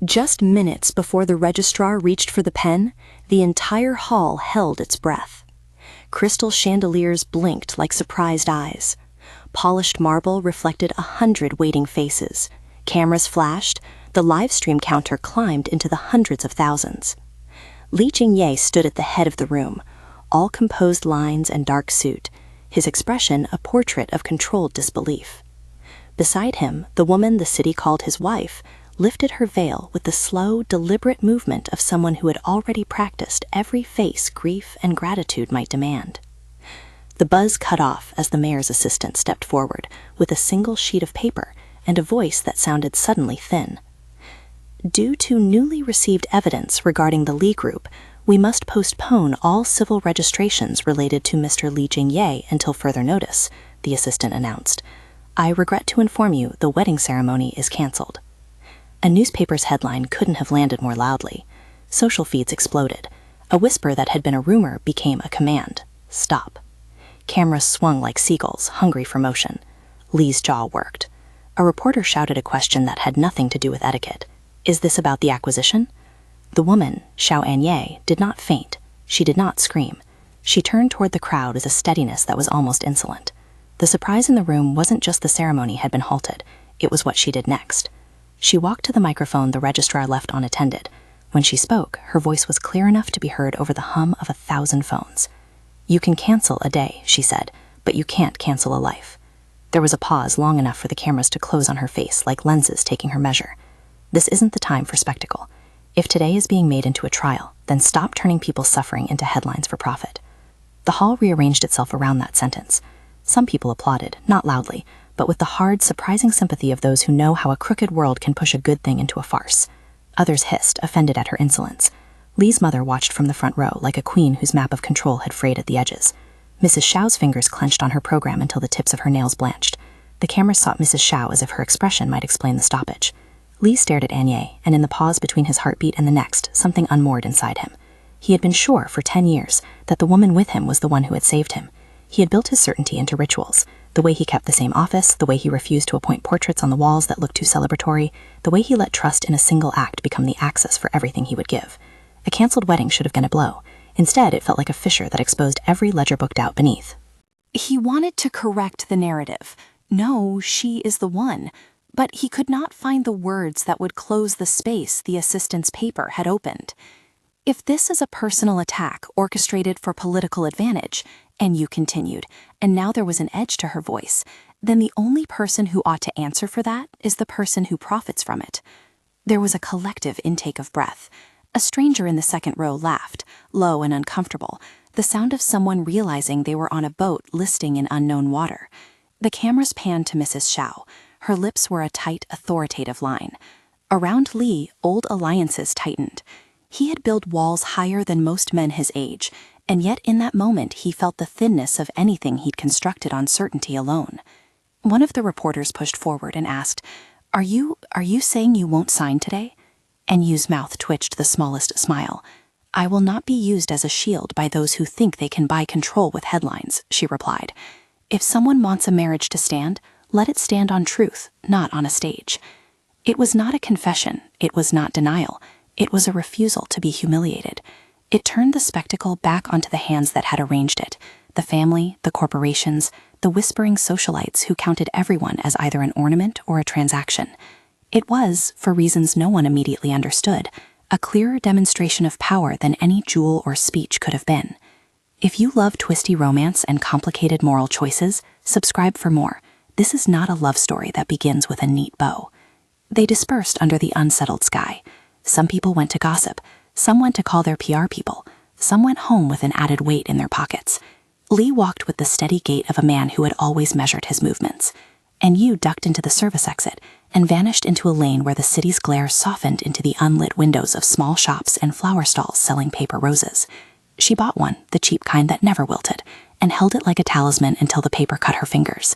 Just minutes before the registrar reached for the pen, the entire hall held its breath. Crystal chandeliers blinked like surprised eyes. Polished marble reflected 100 waiting faces. Cameras flashed. The live stream counter climbed into the hundreds of thousands. Li Jingye stood at the head of the room, all composed lines and dark suit, his expression a portrait of controlled disbelief. Beside him, the woman the city called his wife lifted her veil with the slow, deliberate movement of someone who had already practiced every face grief and gratitude might demand. The buzz cut off as the mayor's assistant stepped forward with a single sheet of paper and a voice that sounded suddenly thin. Due to newly received evidence regarding the Li Group, we must postpone all civil registrations related to Mr. Li Jingye until further notice, the assistant announced. I regret to inform you the wedding ceremony is cancelled. A newspaper's headline couldn't have landed more loudly. Social feeds exploded. A whisper that had been a rumor became a command. Stop. Cameras swung like seagulls, hungry for motion. Li's jaw worked. A reporter shouted a question that had nothing to do with etiquette. Is this about the acquisition? The woman, Xiao Anye, did not faint. She did not scream. She turned toward the crowd with a steadiness that was almost insolent. The surprise in the room wasn't just the ceremony had been halted. It was what she did next. She walked to the microphone the registrar left unattended. When she spoke, her voice was clear enough to be heard over the hum of 1,000 phones. You can cancel a day, she said, but you can't cancel a life. There was a pause long enough for the cameras to close on her face like lenses taking her measure. This isn't the time for spectacle. If today is being made into a trial, then stop turning people's suffering into headlines for profit. The hall rearranged itself around that sentence. Some people applauded, not loudly, but with the hard, surprising sympathy of those who know how a crooked world can push a good thing into a farce. Others hissed, offended at her insolence. Li's mother watched from the front row like a queen whose map of control had frayed at the edges. Mrs. Xiao's fingers clenched on her program until the tips of her nails blanched. The cameras sought Mrs. Xiao as if her expression might explain the stoppage. Li stared at Anye, and in the pause between his heartbeat and the next, something unmoored inside him. He had been sure for 10 years that the woman with him was the one who had saved him. He had built his certainty into rituals. The way he kept the same office, the way he refused to appoint portraits on the walls that looked too celebratory, the way he let trust in a single act become the axis for everything he would give. A cancelled wedding should have been a blow. Instead, it felt like a fissure that exposed every ledger booked out beneath. He wanted to correct the narrative. No, she is the one. But he could not find the words that would close the space the assistant's paper had opened. If this is a personal attack orchestrated for political advantage, and you continued, and now there was an edge to her voice, then the only person who ought to answer for that is the person who profits from it. There was a collective intake of breath. A stranger in the second row laughed, low and uncomfortable, the sound of someone realizing they were on a boat listing in unknown water. The cameras panned to Mrs. Xiao. Her lips were a tight, authoritative line. Around Li, old alliances tightened. He had built walls higher than most men his age, and yet in that moment he felt the thinness of anything he'd constructed on certainty alone. One of the reporters pushed forward and asked, Are you saying you won't sign today? And Yu's mouth twitched the smallest smile. I will not be used as a shield by those who think they can buy control with headlines, she replied. If someone wants a marriage to stand, let it stand on truth, not on a stage. It was not a confession, it was not denial, it was a refusal to be humiliated. It turned the spectacle back onto the hands that had arranged it, the family, the corporations, the whispering socialites who counted everyone as either an ornament or a transaction. It was, for reasons no one immediately understood, a clearer demonstration of power than any jewel or speech could have been. If you love twisty romance and complicated moral choices, subscribe for more. This is not a love story that begins with a neat bow. They dispersed under the unsettled sky. Some people went to gossip. Some went to call their PR people. Some went home with an added weight in their pockets. Li walked with the steady gait of a man who had always measured his movements. And Yu ducked into the service exit and vanished into a lane where the city's glare softened into the unlit windows of small shops and flower stalls selling paper roses. She bought one, the cheap kind that never wilted, and held it like a talisman until the paper cut her fingers.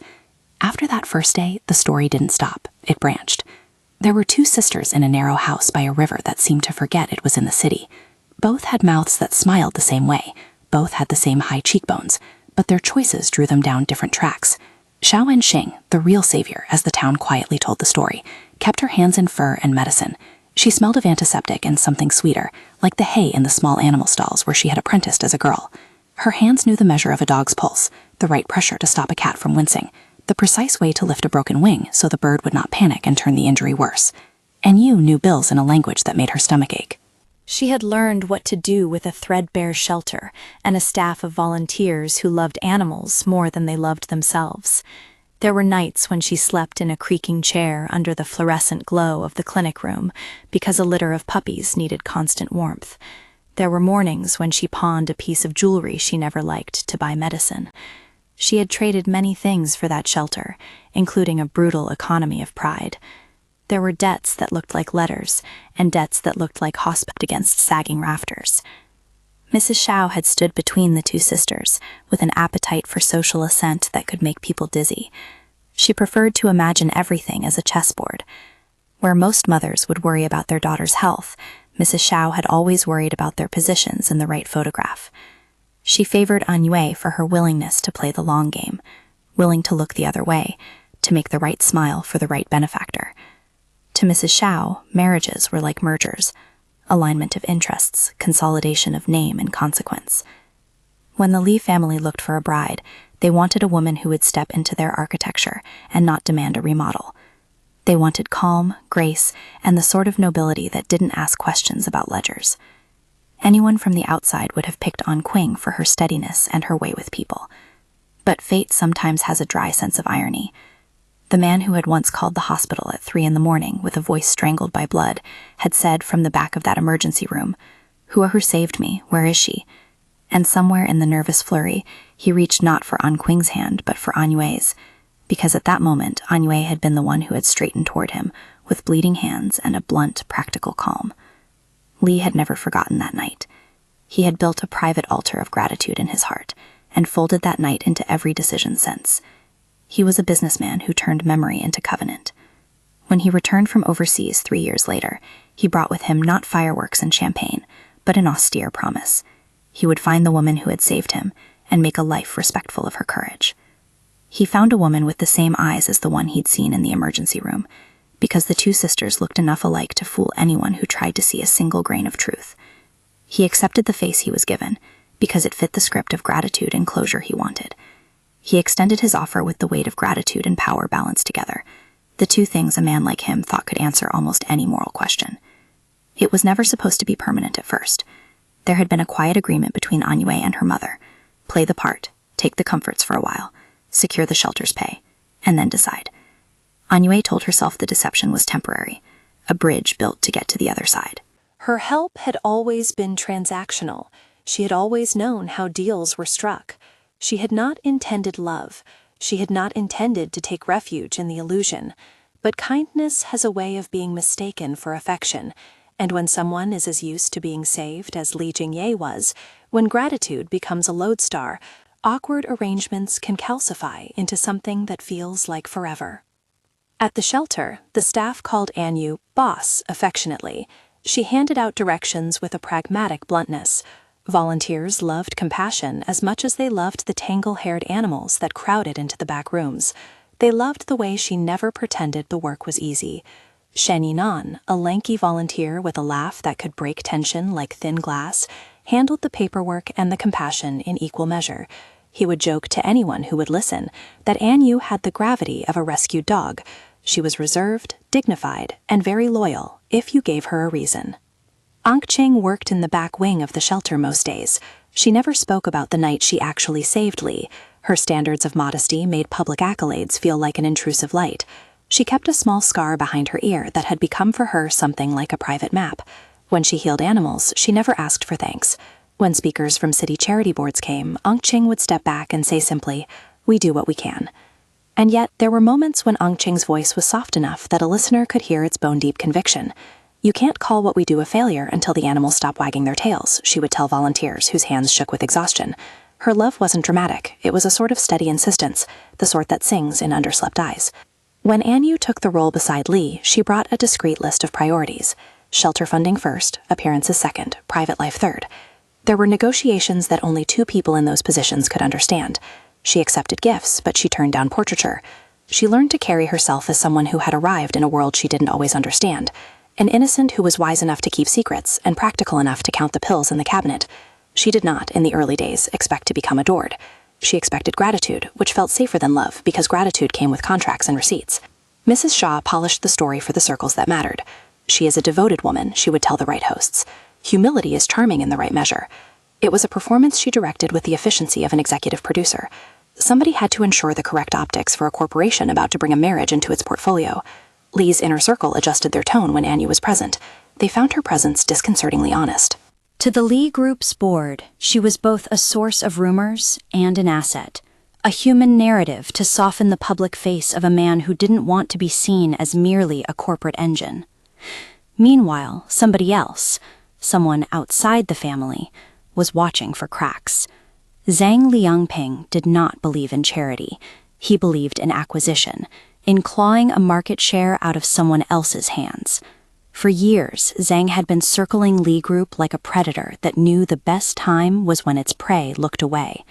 After that first day, the story didn't stop. It branched. There were two sisters in a narrow house by a river that seemed to forget it was in the city. Both had mouths that smiled the same way. Both had the same high cheekbones, but their choices drew them down different tracks. Xiao and Xing, the real savior, as the town quietly told the story, kept her hands in fur and medicine. She smelled of antiseptic and something sweeter, like the hay in the small animal stalls where she had apprenticed as a girl. Her hands knew the measure of a dog's pulse, the right pressure to stop a cat from wincing, the precise way to lift a broken wing so the bird would not panic and turn the injury worse. And you knew bills in a language that made her stomach ache. She had learned what to do with a threadbare shelter and a staff of volunteers who loved animals more than they loved themselves. There were nights when she slept in a creaking chair under the fluorescent glow of the clinic room because a litter of puppies needed constant warmth. There were mornings when she pawned a piece of jewelry she never liked to buy medicine. She had traded many things for that shelter, including a brutal economy of pride. There were debts that looked like letters, and debts that looked like hospice against sagging rafters. Mrs. Shao had stood between the two sisters, with an appetite for social assent that could make people dizzy. She preferred to imagine everything as a chessboard. Where most mothers would worry about their daughter's health, Mrs. Shao had always worried about their positions in the right photograph. She favored Anyue for her willingness to play the long game, willing to look the other way, to make the right smile for the right benefactor. To Mrs. Shao, marriages were like mergers, alignment of interests, consolidation of name and consequence. When the Li family looked for a bride, they wanted a woman who would step into their architecture and not demand a remodel. They wanted calm, grace, and the sort of nobility that didn't ask questions about ledgers. Anyone from the outside would have picked on Qing for her steadiness and her way with people. But fate sometimes has a dry sense of irony. The man who had once called the hospital at 3 a.m. with a voice strangled by blood had said from the back of that emergency room, "Who saved me? Where is she?" And somewhere in the nervous flurry, he reached not for An Qing's hand, but for Anyue's, because at that moment, Anyue had been the one who had straightened toward him, with bleeding hands and a blunt, practical calm. Li had never forgotten that night. He had built a private altar of gratitude in his heart, and folded that night into every decision since. He was a businessman who turned memory into covenant. When he returned from overseas 3 years later, he brought with him not fireworks and champagne, but an austere promise. He would find the woman who had saved him and make a life respectful of her courage. He found a woman with the same eyes as the one he'd seen in the emergency room, because the two sisters looked enough alike to fool anyone who tried to see a single grain of truth. He accepted the face he was given, because it fit the script of gratitude and closure he wanted. He extended his offer with the weight of gratitude and power balanced together, the two things a man like him thought could answer almost any moral question. It was never supposed to be permanent at first. There had been a quiet agreement between Anyue and her mother. Play the part, take the comforts for a while, secure the shelter's pay, and then decide. Anyue told herself the deception was temporary, a bridge built to get to the other side. Her help had always been transactional. She had always known how deals were struck. She had not intended love. She had not intended to take refuge in the illusion. But kindness has a way of being mistaken for affection, and when someone is as used to being saved as Li Jingye was, when gratitude becomes a lodestar, awkward arrangements can calcify into something that feels like forever. At the shelter, the staff called Anyu "boss" affectionately. She handed out directions with a pragmatic bluntness. Volunteers loved compassion as much as they loved the tangle-haired animals that crowded into the back rooms. They loved the way she never pretended the work was easy. Shen Yinan, a lanky volunteer with a laugh that could break tension like thin glass, handled the paperwork and the compassion in equal measure. He would joke to anyone who would listen that Anyu had the gravity of a rescued dog. She was reserved, dignified, and very loyal, if you gave her a reason. Angqing worked in the back wing of the shelter most days. She never spoke about the night she actually saved Li. Her standards of modesty made public accolades feel like an intrusive light. She kept a small scar behind her ear that had become for her something like a private map. When she healed animals, she never asked for thanks. When speakers from city charity boards came, Angqing would step back and say simply, "We do what we can." And yet, there were moments when Angqing's voice was soft enough that a listener could hear its bone-deep conviction. "You can't call what we do a failure until the animals stop wagging their tails," she would tell volunteers whose hands shook with exhaustion. Her love wasn't dramatic. It was a sort of steady insistence, the sort that sings in underslept eyes. When Anyu took the role beside Li, she brought a discreet list of priorities. Shelter funding first, appearances second, private life third. There were negotiations that only 2 people in those positions could understand. She accepted gifts, but she turned down portraiture. She learned to carry herself as someone who had arrived in a world she didn't always understand. An innocent who was wise enough to keep secrets and practical enough to count the pills in the cabinet. She did not, in the early days, expect to become adored. She expected gratitude, which felt safer than love because gratitude came with contracts and receipts. Mrs. Shaw polished the story for the circles that mattered. She is a devoted woman, she would tell the right hosts. Humility is charming in the right measure. It was a performance she directed with the efficiency of an executive producer. Somebody had to ensure the correct optics for a corporation about to bring a marriage into its portfolio. Li's inner circle adjusted their tone when Annie was present. They found her presence disconcertingly honest. To the Li Group's board, she was both a source of rumors and an asset, a human narrative to soften the public face of a man who didn't want to be seen as merely a corporate engine. Meanwhile, somebody else, someone outside the family, was watching for cracks. Zhang Liangping did not believe in charity. He believed in acquisition, in clawing a market share out of someone else's hands. For years, Zhang had been circling Li Group like a predator that knew the best time was when its prey looked away.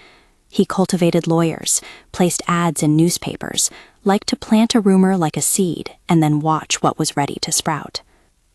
He cultivated lawyers, placed ads in newspapers, liked to plant a rumor like a seed and then watch what was ready to sprout.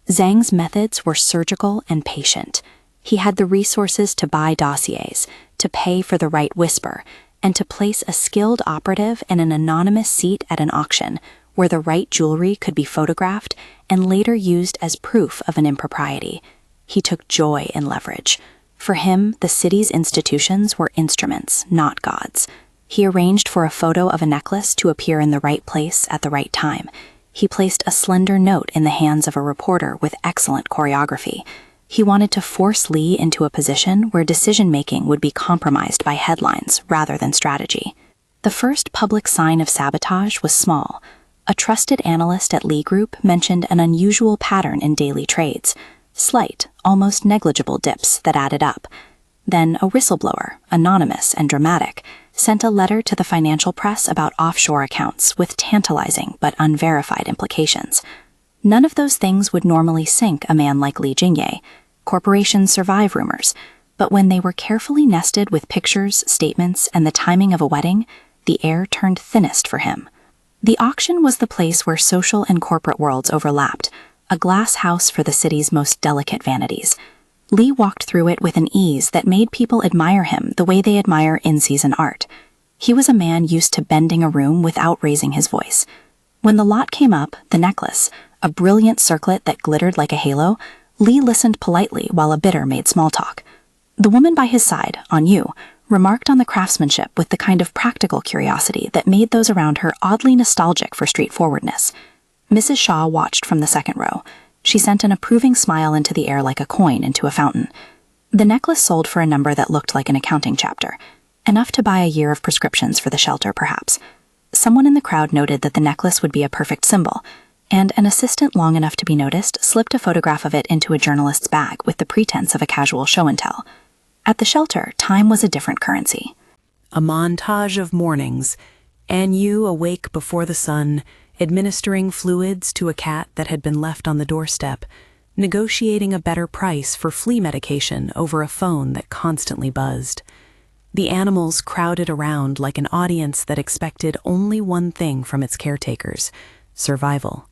Zhang's methods were surgical and patient. He had the resources to buy dossiers, to pay for the right whisper, and to place a skilled operative in an anonymous seat at an auction where the right jewelry could be photographed and later used as proof of an impropriety. He took joy in leverage. For him, the city's institutions were instruments, not gods. He arranged for a photo of a necklace to appear in the right place at the right time. He placed a slender note in the hands of a reporter with excellent choreography. He wanted to force Li into a position where decision-making would be compromised by headlines rather than strategy. The first public sign of sabotage was small. A trusted analyst at Li Group mentioned an unusual pattern in daily trades, slight, almost negligible dips that added up. Then a whistleblower, anonymous and dramatic, sent a letter to the financial press about offshore accounts with tantalizing but unverified implications. None of those things would normally sink a man like Li Jingye. Corporations survive rumors, but when they were carefully nested with pictures, statements, and the timing of a wedding, the air turned thinnest for him. The auction was the place where social and corporate worlds overlapped, a glass house for the city's most delicate vanities. Li walked through it with an ease that made people admire him the way they admire in-season art. He was a man used to bending a room without raising his voice. When the lot came up, the necklace, a brilliant circlet that glittered like a halo, Li listened politely while a bidder made small talk. The woman by his side, Yu, remarked on the craftsmanship with the kind of practical curiosity that made those around her oddly nostalgic for straightforwardness. Mrs. Shaw watched from the second row. She sent an approving smile into the air like a coin into a fountain. The necklace sold for a number that looked like an accounting chapter, enough to buy a year of prescriptions for the shelter, perhaps. Someone in the crowd noted that the necklace would be a perfect symbol, and an assistant long enough to be noticed slipped a photograph of it into a journalist's bag with the pretense of a casual show-and-tell. At the shelter, time was a different currency. A montage of mornings, Yu awake before the sun, administering fluids to a cat that had been left on the doorstep, negotiating a better price for flea medication over a phone that constantly buzzed. The animals crowded around like an audience that expected only one thing from its caretakers: survival.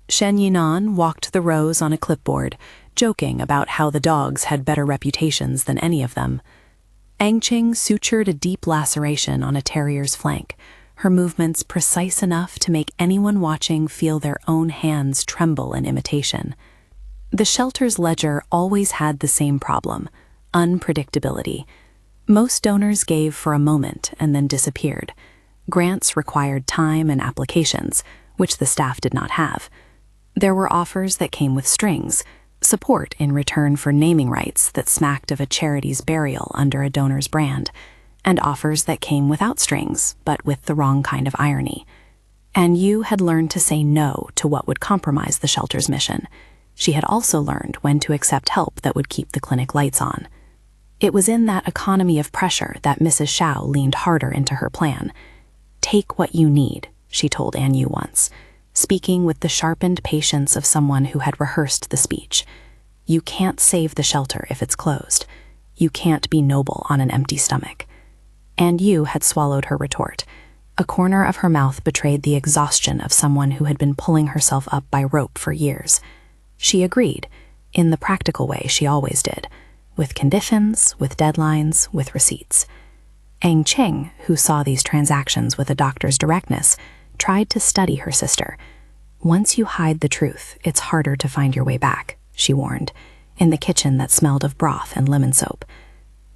Shen Yinan walked the rows on a clipboard, joking about how the dogs had better reputations than any of them. Angqing sutured a deep laceration on a terrier's flank, her movements precise enough to make anyone watching feel their own hands tremble in imitation. The shelter's ledger always had the same problem: unpredictability. Most donors gave for a moment and then disappeared. Grants required time and applications, which the staff did not have. There were offers that came with strings, support in return for naming rights that smacked of a charity's burial under a donor's brand, and offers that came without strings, but with the wrong kind of irony. Yu had learned to say no to what would compromise the shelter's mission. She had also learned when to accept help that would keep the clinic lights on. It was in that economy of pressure that Mrs. Shao leaned harder into her plan. "Take what you need," she told Yu once, speaking with the sharpened patience of someone who had rehearsed the speech. "You can't save the shelter if it's closed. You can't be noble on an empty stomach." Yu had swallowed her retort. A corner of her mouth betrayed the exhaustion of someone who had been pulling herself up by rope for years. She agreed, in the practical way she always did, with conditions, with deadlines, with receipts. Ang Cheng, who saw these transactions with a doctor's directness, tried to study her sister. Once you hide the truth, it's harder to find your way back, she warned, in the kitchen that smelled of broth and lemon soap.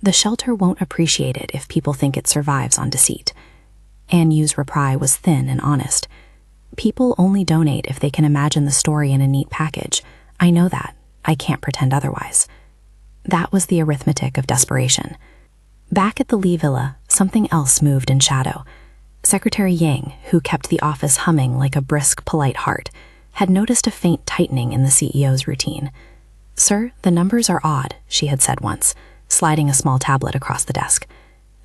The shelter won't appreciate it if people think it survives on deceit. An Yu's reply was thin and honest. People only donate if they can imagine the story in a neat package. I know that. I can't pretend otherwise. That was the arithmetic of desperation. Back at the Li Villa, something else moved in shadow. Secretary Yang, who kept the office humming like a brisk, polite heart, had noticed a faint tightening in the CEO's routine. "Sir, the numbers are odd," she had said once, sliding a small tablet across the desk.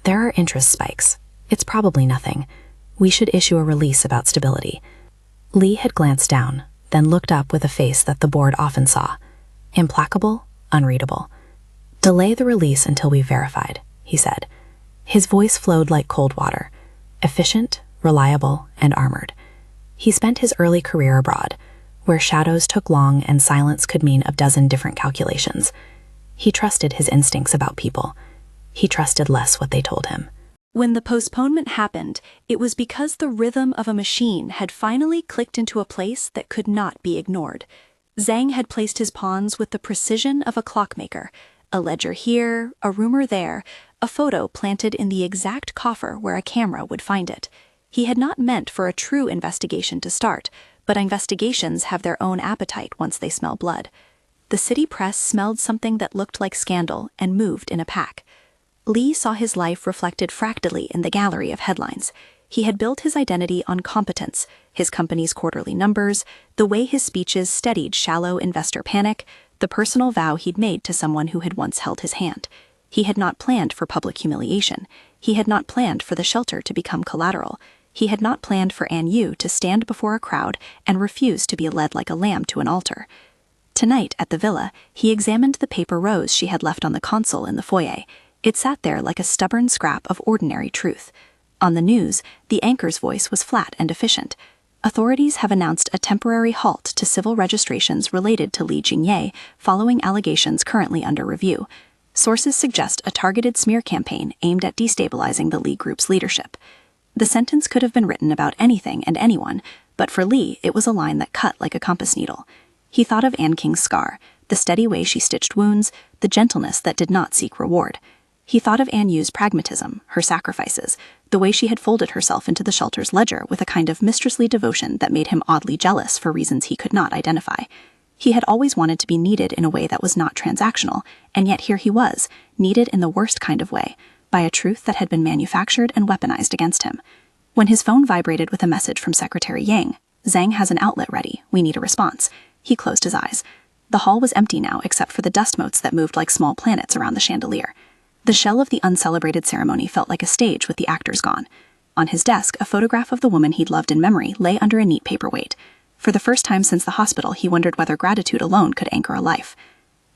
"There are interest spikes. It's probably nothing. We should issue a release about stability." Li had glanced down, then looked up with a face that the board often saw. Implacable, unreadable. "Delay the release until we've verified," he said. His voice flowed like cold water. Efficient, reliable, and armored. He spent his early career abroad, where shadows took long and silence could mean a dozen different calculations. He trusted his instincts about people. He trusted less what they told him. When the postponement happened, it was because the rhythm of a machine had finally clicked into a place that could not be ignored. Zhang had placed his pawns with the precision of a clockmaker. A ledger here, a rumor there, a photo planted in the exact coffer where a camera would find it. He had not meant for a true investigation to start, but investigations have their own appetite once they smell blood. The city press smelled something that looked like scandal and moved in a pack. Li saw his life reflected fractally in the gallery of headlines. He had built his identity on competence, his company's quarterly numbers, the way his speeches steadied shallow investor panic, the personal vow he'd made to someone who had once held his hand. He had not planned for public humiliation. He had not planned for the shelter to become collateral. He had not planned for An Yu to stand before a crowd and refuse to be led like a lamb to an altar. Tonight, at the villa, he examined the paper rose she had left on the console in the foyer. It sat there like a stubborn scrap of ordinary truth. On the news, the anchor's voice was flat and efficient. Authorities have announced a temporary halt to civil registrations related to Li Jingye following allegations currently under review. Sources suggest a targeted smear campaign aimed at destabilizing the Li Group's leadership. The sentence could have been written about anything and anyone, but for Li, it was a line that cut like a compass needle. He thought of An King's scar, the steady way she stitched wounds, the gentleness that did not seek reward. He thought of An Yu's pragmatism, her sacrifices, the way she had folded herself into the shelter's ledger with a kind of mistressly devotion that made him oddly jealous for reasons he could not identify. He had always wanted to be needed in a way that was not transactional, and yet here he was, needed in the worst kind of way, by a truth that had been manufactured and weaponized against him. When his phone vibrated with a message from Secretary Yang, "Zhang has an outlet ready, we need a response," he closed his eyes. The hall was empty now except for the dust motes that moved like small planets around the chandelier. The shell of the uncelebrated ceremony felt like a stage with the actors gone. On his desk, a photograph of the woman he'd loved in memory lay under a neat paperweight. For the first time since the hospital, he wondered whether gratitude alone could anchor a life.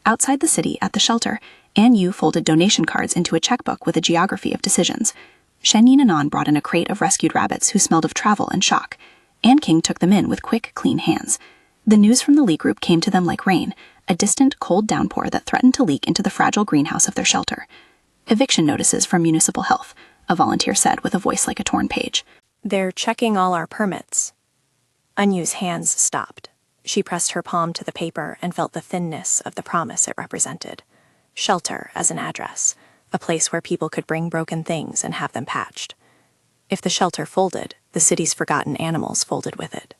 Outside the city, at the shelter, An Yu folded donation cards into a checkbook with a geography of decisions. Shen Yin and An brought in a crate of rescued rabbits who smelled of travel and shock. An King took them in with quick, clean hands. The news from the Li Group came to them like rain, a distant, cold downpour that threatened to leak into the fragile greenhouse of their shelter. "Eviction notices from Municipal Health," a volunteer said with a voice like a torn page. "They're checking all our permits." An Yu's hands stopped. She pressed her palm to the paper and felt the thinness of the promise it represented. Shelter as an address, a place where people could bring broken things and have them patched. If the shelter folded, the city's forgotten animals folded with it.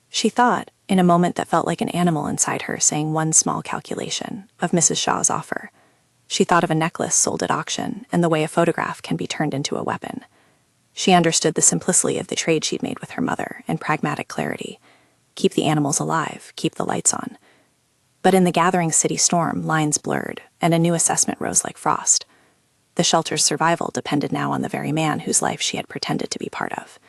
She thought, in a moment that felt like an animal inside her saying one small calculation, of Mrs. Shaw's offer. She thought of a necklace sold at auction and the way a photograph can be turned into a weapon. She understood the simplicity of the trade she'd made with her mother and pragmatic clarity. Keep the animals alive, keep the lights on. But in the gathering city storm, lines blurred, and a new assessment rose like frost. The shelter's survival depended now on the very man whose life she had pretended to be part of.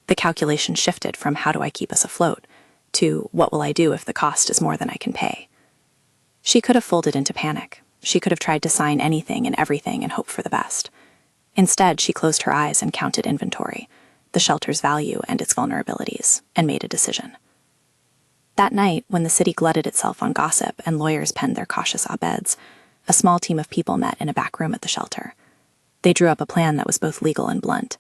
The calculation shifted from "how do I keep us afloat" to "what will I do if the cost is more than I can pay?" She could have folded into panic. She could have tried to sign anything and everything and hope for the best. Instead, she closed her eyes and counted inventory, the shelter's value and its vulnerabilities, and made a decision. That night, when the city glutted itself on gossip and lawyers penned their cautious op-eds, a small team of people met in a back room at the shelter. They drew up a plan that was both legal and blunt.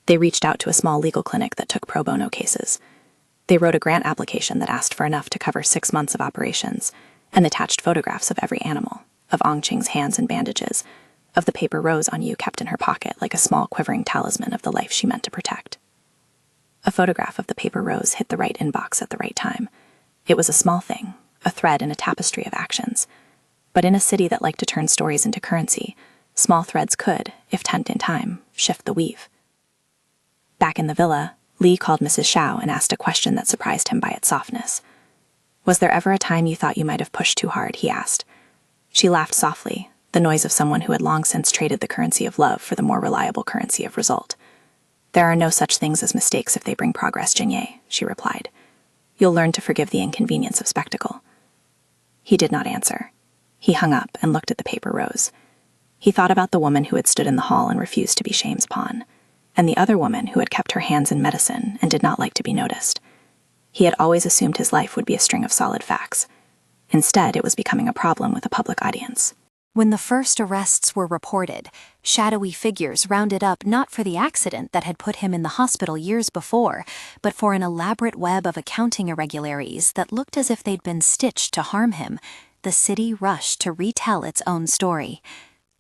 They reached out to a small legal clinic that took pro bono cases. They wrote a grant application that asked for enough to cover 6 months of operations, and attached photographs of every animal, of Ongqing's hands in bandages, of the paper rose Anyu kept in her pocket like a small quivering talisman of the life she meant to protect. A photograph of the paper rose hit the right inbox at the right time. It was a small thing, a thread in a tapestry of actions. But in a city that liked to turn stories into currency, small threads could, if tent in time, shift the weave. Back in the villa, Li called Mrs. Xiao and asked a question that surprised him by its softness. "Was there ever a time you thought you might have pushed too hard?" he asked. She laughed softly, the noise of someone who had long since traded the currency of love for the more reliable currency of result. "There are no such things as mistakes if they bring progress, Jingye," she replied. "You'll learn to forgive the inconvenience of spectacle." He did not answer. He hung up and looked at the paper rose. He thought about the woman who had stood in the hall and refused to be shame's pawn, and the other woman who had kept her hands in medicine and did not like to be noticed. He had always assumed his life would be a string of solid facts. Instead, it was becoming a problem with a public audience. When the first arrests were reported, shadowy figures rounded up not for the accident that had put him in the hospital years before, but for an elaborate web of accounting irregularities that looked as if they'd been stitched to harm him. The city rushed to retell its own story.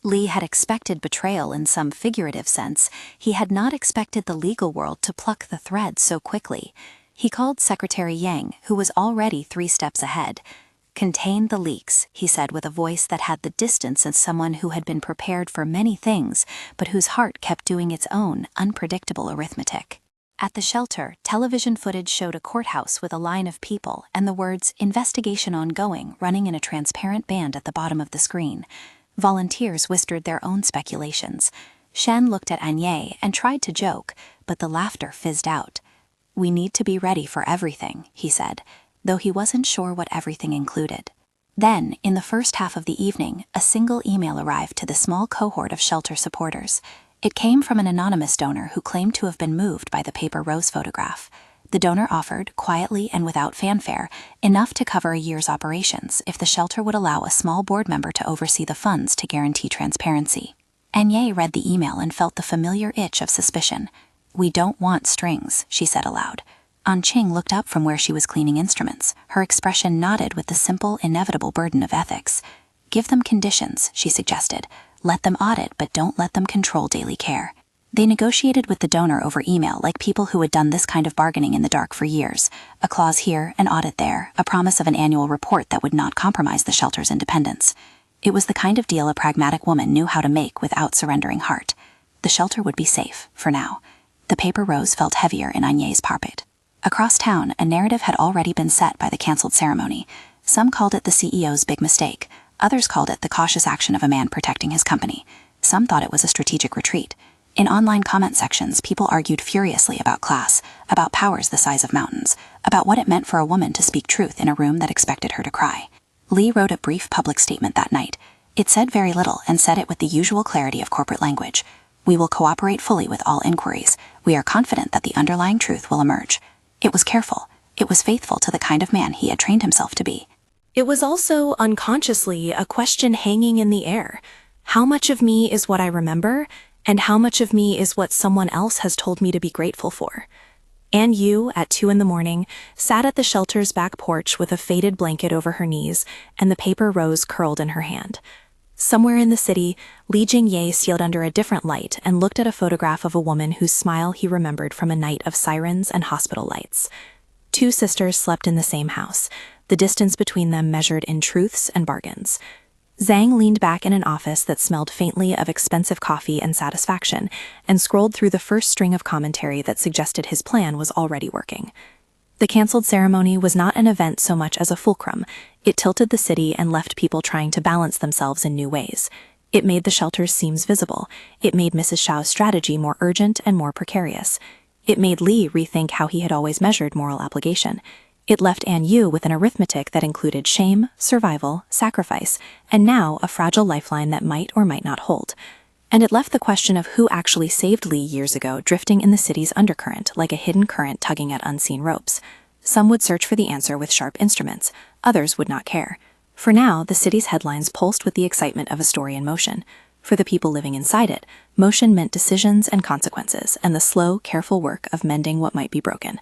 Li had expected betrayal in some figurative sense. He had not expected the legal world to pluck the thread so quickly. He called Secretary Yang, who was already 3 steps ahead. "Contain the leaks," he said with a voice that had the distance of someone who had been prepared for many things, but whose heart kept doing its own unpredictable arithmetic. At the shelter, television footage showed a courthouse with a line of people and the words "Investigation ongoing" running in a transparent band at the bottom of the screen. Volunteers whispered their own speculations. Shen looked at Anye and tried to joke, but the laughter fizzed out. "We need to be ready for everything," he said, though he wasn't sure what everything included. Then, in the first half of the evening, a single email arrived to the small cohort of shelter supporters. It came from an anonymous donor who claimed to have been moved by the paper rose photograph. The donor offered, quietly and without fanfare, enough to cover a year's operations if the shelter would allow a small board member to oversee the funds to guarantee transparency. Anye read the email and felt the familiar itch of suspicion. "We don't want strings," she said aloud. Anqing looked up from where she was cleaning instruments. Her expression nodded with the simple, inevitable burden of ethics. "Give them conditions," she suggested. "Let them audit, but don't let them control daily care." They negotiated with the donor over email like people who had done this kind of bargaining in the dark for years. A clause here, an audit there, a promise of an annual report that would not compromise the shelter's independence. It was the kind of deal a pragmatic woman knew how to make without surrendering heart. The shelter would be safe, for now. The paper rose felt heavier in Agne's parpet. Across town, a narrative had already been set by the cancelled ceremony. Some called it the CEO's big mistake. Others called it the cautious action of a man protecting his company. Some thought it was a strategic retreat. In online comment sections, people argued furiously about class, about powers the size of mountains, about what it meant for a woman to speak truth in a room that expected her to cry. Li wrote a brief public statement that night. It said very little and said it with the usual clarity of corporate language. "We will cooperate fully with all inquiries. We are confident that the underlying truth will emerge." It was careful. It was faithful to the kind of man he had trained himself to be. It was also, unconsciously, a question hanging in the air. How much of me is what I remember, and how much of me is what someone else has told me to be grateful for? Anne Yu, at 2 a.m, sat at the shelter's back porch with a faded blanket over her knees and the paper rose curled in her hand. Somewhere in the city, Li Jingye sealed under a different light and looked at a photograph of a woman whose smile he remembered from a night of sirens and hospital lights. 2 sisters slept in the same house, the distance between them measured in truths and bargains. Zhang leaned back in an office that smelled faintly of expensive coffee and satisfaction, and scrolled through the first string of commentary that suggested his plan was already working. The cancelled ceremony was not an event so much as a fulcrum. It tilted the city and left people trying to balance themselves in new ways. It made the shelter's seams visible. It made Mrs. Xiao's strategy more urgent and more precarious. It made Li rethink how he had always measured moral obligation. It left Anne Yu with an arithmetic that included shame, survival, sacrifice, and now a fragile lifeline that might or might not hold. And it left the question of who actually saved Li years ago drifting in the city's undercurrent like a hidden current tugging at unseen ropes. Some would search for the answer with sharp instruments, others would not care. For now, the city's headlines pulsed with the excitement of a story in motion. For the people living inside it, motion meant decisions and consequences, and the slow, careful work of mending what might be broken.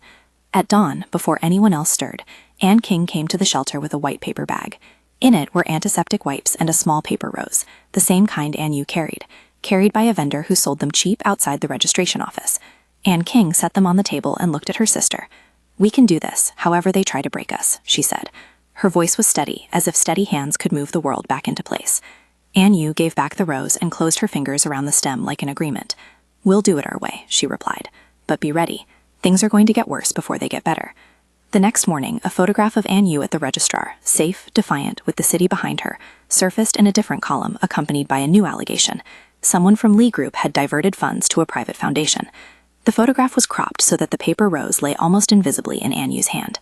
At dawn, before anyone else stirred, Anne King came to the shelter with a white paper bag. In it were antiseptic wipes and a small paper rose, the same kind Anne Yu carried by a vendor who sold them cheap outside the registration office. Anne King set them on the table and looked at her sister. "We can do this, however they try to break us," she said. Her voice was steady, as if steady hands could move the world back into place. Anne Yu gave back the rose and closed her fingers around the stem like an agreement. "We'll do it our way," she replied. "But be ready. Things are going to get worse before they get better." The next morning, a photograph of Anne Yu at the registrar, safe, defiant, with the city behind her, surfaced in a different column, accompanied by a new allegation. Someone from Li Group had diverted funds to a private foundation. The photograph was cropped so that the paper rose lay almost invisibly in Anne Yu's hand.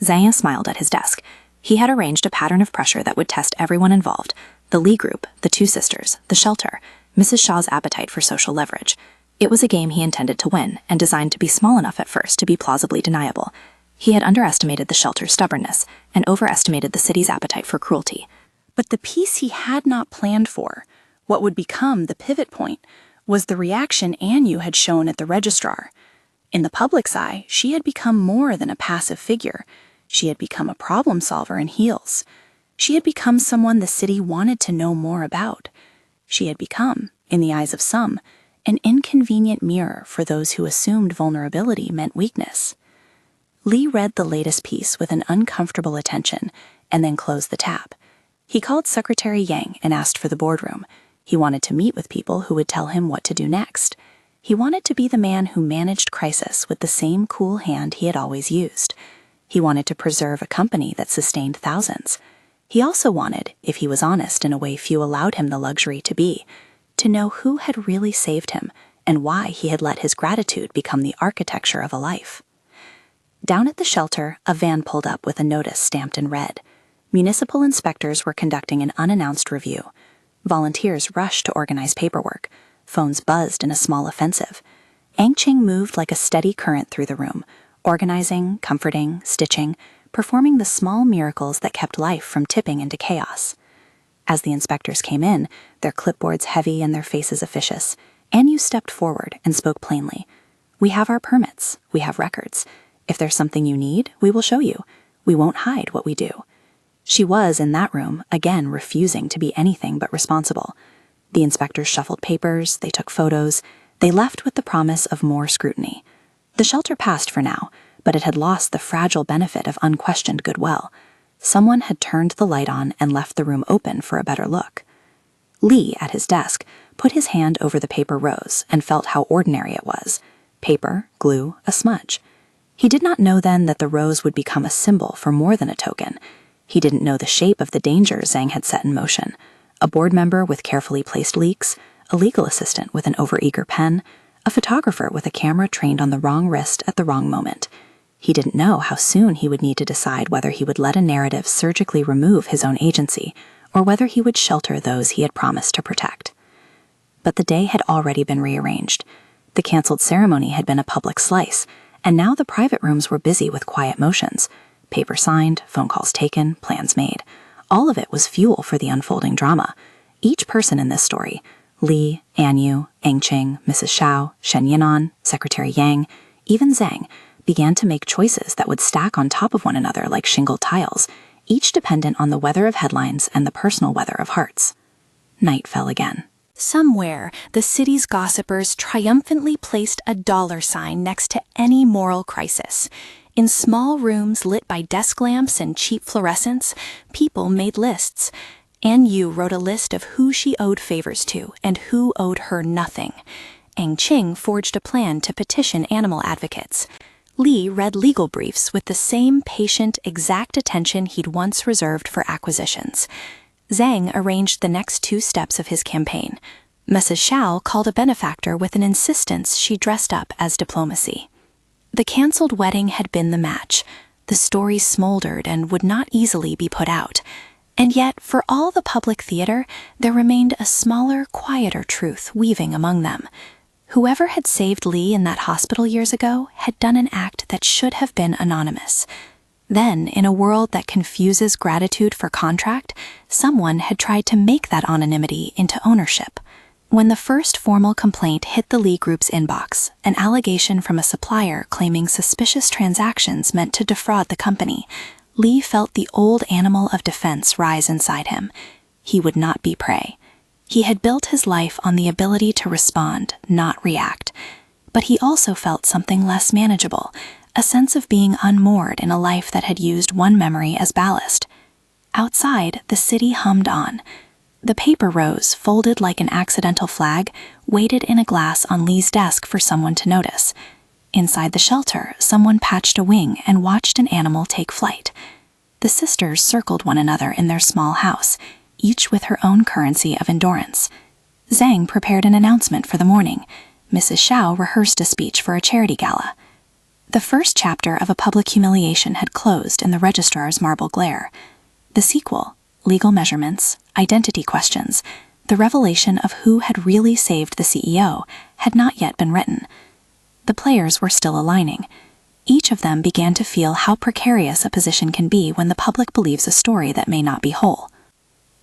Zhang smiled at his desk. He had arranged a pattern of pressure that would test everyone involved: the Li Group, the two sisters, the shelter, Mrs. Shaw's appetite for social leverage. It was a game he intended to win, and designed to be small enough at first to be plausibly deniable. He had underestimated the shelter's stubbornness, and overestimated the city's appetite for cruelty. But the piece he had not planned for, what would become the pivot point, was the reaction Anne Yu had shown at the registrar. In the public's eye, she had become more than a passive figure. She had become a problem solver in heels. She had become someone the city wanted to know more about. She had become, in the eyes of some, an inconvenient mirror for those who assumed vulnerability meant weakness. Li read the latest piece with an uncomfortable attention and then closed the tab. He called Secretary Yang and asked for the boardroom. He wanted to meet with people who would tell him what to do next. He wanted to be the man who managed crisis with the same cool hand he had always used. He wanted to preserve a company that sustained thousands. He also wanted, if he was honest in a way few allowed him the luxury to be, to know who had really saved him and why he had let his gratitude become the architecture of a life. Down at the shelter, a van pulled up with a notice stamped in red. Municipal inspectors were conducting an unannounced review. Volunteers rushed to organize paperwork. Phones buzzed in a small offensive. Angqing moved like a steady current through the room, organizing, comforting, stitching, performing the small miracles that kept life from tipping into chaos. As the inspectors came in, their clipboards heavy and their faces officious, Anne Yu stepped forward and spoke plainly. "We have our permits. We have records. If there's something you need, we will show you. We won't hide what we do." She was, in that room, again refusing to be anything but responsible. The inspectors shuffled papers, they took photos, they left with the promise of more scrutiny. The shelter passed for now, but it had lost the fragile benefit of unquestioned goodwill. Someone had turned the light on and left the room open for a better look. Li, at his desk, put his hand over the paper rose and felt how ordinary it was. Paper, glue, a smudge. He did not know then that the rose would become a symbol for more than a token. He didn't know the shape of the danger Zhang had set in motion. A board member with carefully placed leaks, a legal assistant with an overeager pen, a photographer with a camera trained on the wrong wrist at the wrong moment. He didn't know how soon he would need to decide whether he would let a narrative surgically remove his own agency, or whether he would shelter those he had promised to protect. But the day had already been rearranged. The canceled ceremony had been a public slice, and now the private rooms were busy with quiet motions. Paper signed, phone calls taken, plans made. All of it was fuel for the unfolding drama. Each person in this story, Li, Anne Yu, Angqing, Mrs. Shao, Shen Yinan, Secretary Yang, even Zhang, began to make choices that would stack on top of one another like shingled tiles, each dependent on the weather of headlines and the personal weather of hearts. Night fell again. Somewhere, the city's gossipers triumphantly placed a $sign next to any moral crisis. In small rooms lit by desk lamps and cheap fluorescents, people made lists. Anne Yu wrote a list of who she owed favors to and who owed her nothing. Angqing forged a plan to petition animal advocates. Li read legal briefs with the same patient, exact attention he'd once reserved for acquisitions. Zhang arranged the next 2 steps of his campaign. Mrs. Shao called a benefactor with an insistence she dressed up as diplomacy. The cancelled wedding had been the match. The story smoldered and would not easily be put out. And yet, for all the public theater, there remained a smaller, quieter truth weaving among them. Whoever had saved Li in that hospital years ago had done an act that should have been anonymous. Then, in a world that confuses gratitude for contract, someone had tried to make that anonymity into ownership. When the first formal complaint hit the Li Group's inbox, an allegation from a supplier claiming suspicious transactions meant to defraud the company, Li felt the old animal of defense rise inside him. He would not be prey. He had built his life on the ability to respond, not react. But he also felt something less manageable, a sense of being unmoored in a life that had used one memory as ballast. Outside, the city hummed on. The paper rose, folded like an accidental flag, waited in a glass on Li's desk for someone to notice. Inside the shelter, someone patched a wing and watched an animal take flight. The sisters circled one another in their small house, each with her own currency of endurance. Zhang prepared an announcement for the morning. Mrs. Xiao rehearsed a speech for a charity gala. The first chapter of a public humiliation had closed in the registrar's marble glare. The sequel, legal measurements, identity questions, the revelation of who had really saved the CEO, had not yet been written. The players were still aligning. Each of them began to feel how precarious a position can be when the public believes a story that may not be whole.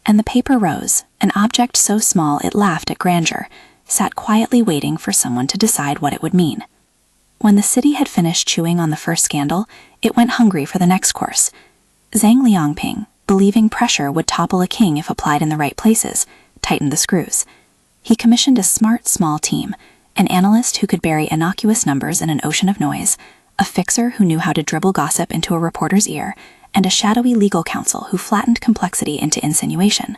And the paper rose, an object so small it laughed at grandeur, sat quietly waiting for someone to decide what it would mean. When the city had finished chewing on the first scandal, it went hungry for the next course. Zhang Liangping, believing pressure would topple a king if applied in the right places, tightened the screws. He commissioned a smart, small team, an analyst who could bury innocuous numbers in an ocean of noise, a fixer who knew how to dribble gossip into a reporter's ear, and a shadowy legal counsel who flattened complexity into insinuation.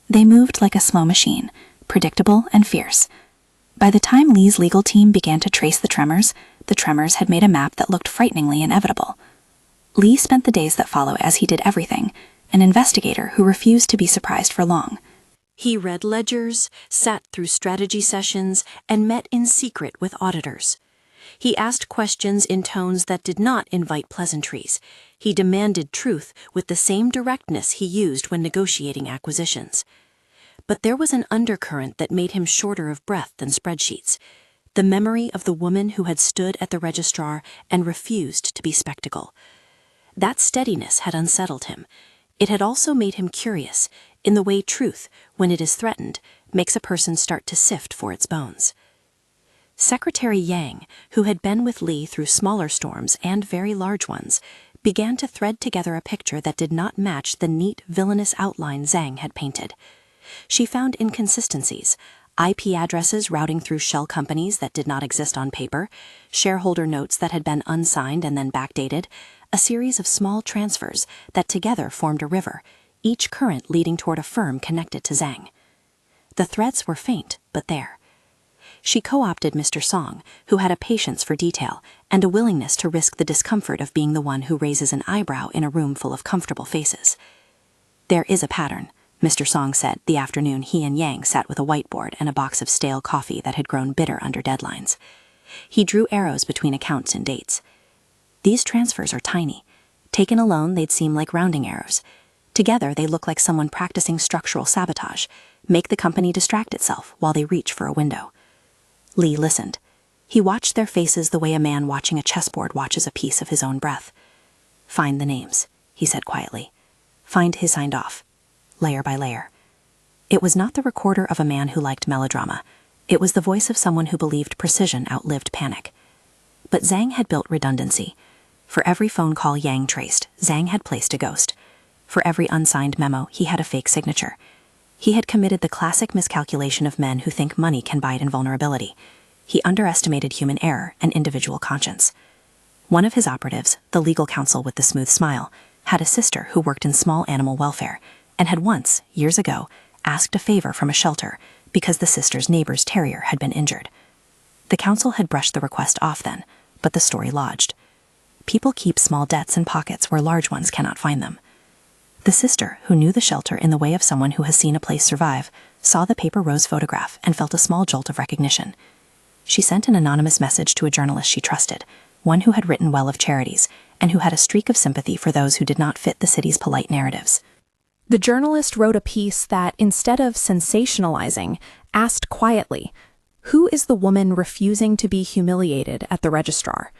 They moved like a slow machine, predictable and fierce. By the time Li's legal team began to trace the tremors had made a map that looked frighteningly inevitable. Li spent the days that followed as he did everything, an investigator who refused to be surprised for long. He read ledgers, sat through strategy sessions, and met in secret with auditors. He asked questions in tones that did not invite pleasantries. He demanded truth with the same directness he used when negotiating acquisitions. But there was an undercurrent that made him shorter of breath than spreadsheets, the memory of the woman who had stood at the registrar and refused to be spectacle. That steadiness had unsettled him. It had also made him curious, in the way truth, when it is threatened, makes a person start to sift for its bones. Secretary Yang, who had been with Li through smaller storms and very large ones, began to thread together a picture that did not match the neat, villainous outline Zhang had painted. She found inconsistencies, IP addresses routing through shell companies that did not exist on paper, shareholder notes that had been unsigned and then backdated, a series of small transfers that together formed a river, each current leading toward a firm connected to Zhang. The threads were faint, but there. She co-opted Mr. Song, who had a patience for detail and a willingness to risk the discomfort of being the one who raises an eyebrow in a room full of comfortable faces. "There is a pattern," Mr. Song said the afternoon he and Yang sat with a whiteboard and a box of stale coffee that had grown bitter under deadlines. He drew arrows between accounts and dates. "These transfers are tiny. Taken alone, they'd seem like rounding errors. Together, they look like someone practicing structural sabotage, make the company distract itself while they reach for a window." Li listened. He watched their faces the way a man watching a chessboard watches a piece of his own breath. "Find the names," he said quietly. "Find his signed off, layer by layer." It was not the recorder of a man who liked melodrama. It was the voice of someone who believed precision outlived panic. But Zhang had built redundancy. For every phone call Yang traced, Zhang had placed a ghost. For every unsigned memo, he had a fake signature. He had committed the classic miscalculation of men who think money can buy invulnerability. He underestimated human error and individual conscience. One of his operatives, the legal counsel with the smooth smile, had a sister who worked in small animal welfare and had once, years ago, asked a favor from a shelter because the sister's neighbor's terrier had been injured. The counsel had brushed the request off then, but the story lodged. People keep small debts in pockets where large ones cannot find them. The sister, who knew the shelter in the way of someone who has seen a place survive, saw the paper rose photograph and felt a small jolt of recognition. She sent an anonymous message to a journalist she trusted, one who had written well of charities, and who had a streak of sympathy for those who did not fit the city's polite narratives. The journalist wrote a piece that, instead of sensationalizing, asked quietly, Who is the woman refusing to be humiliated at the registrar?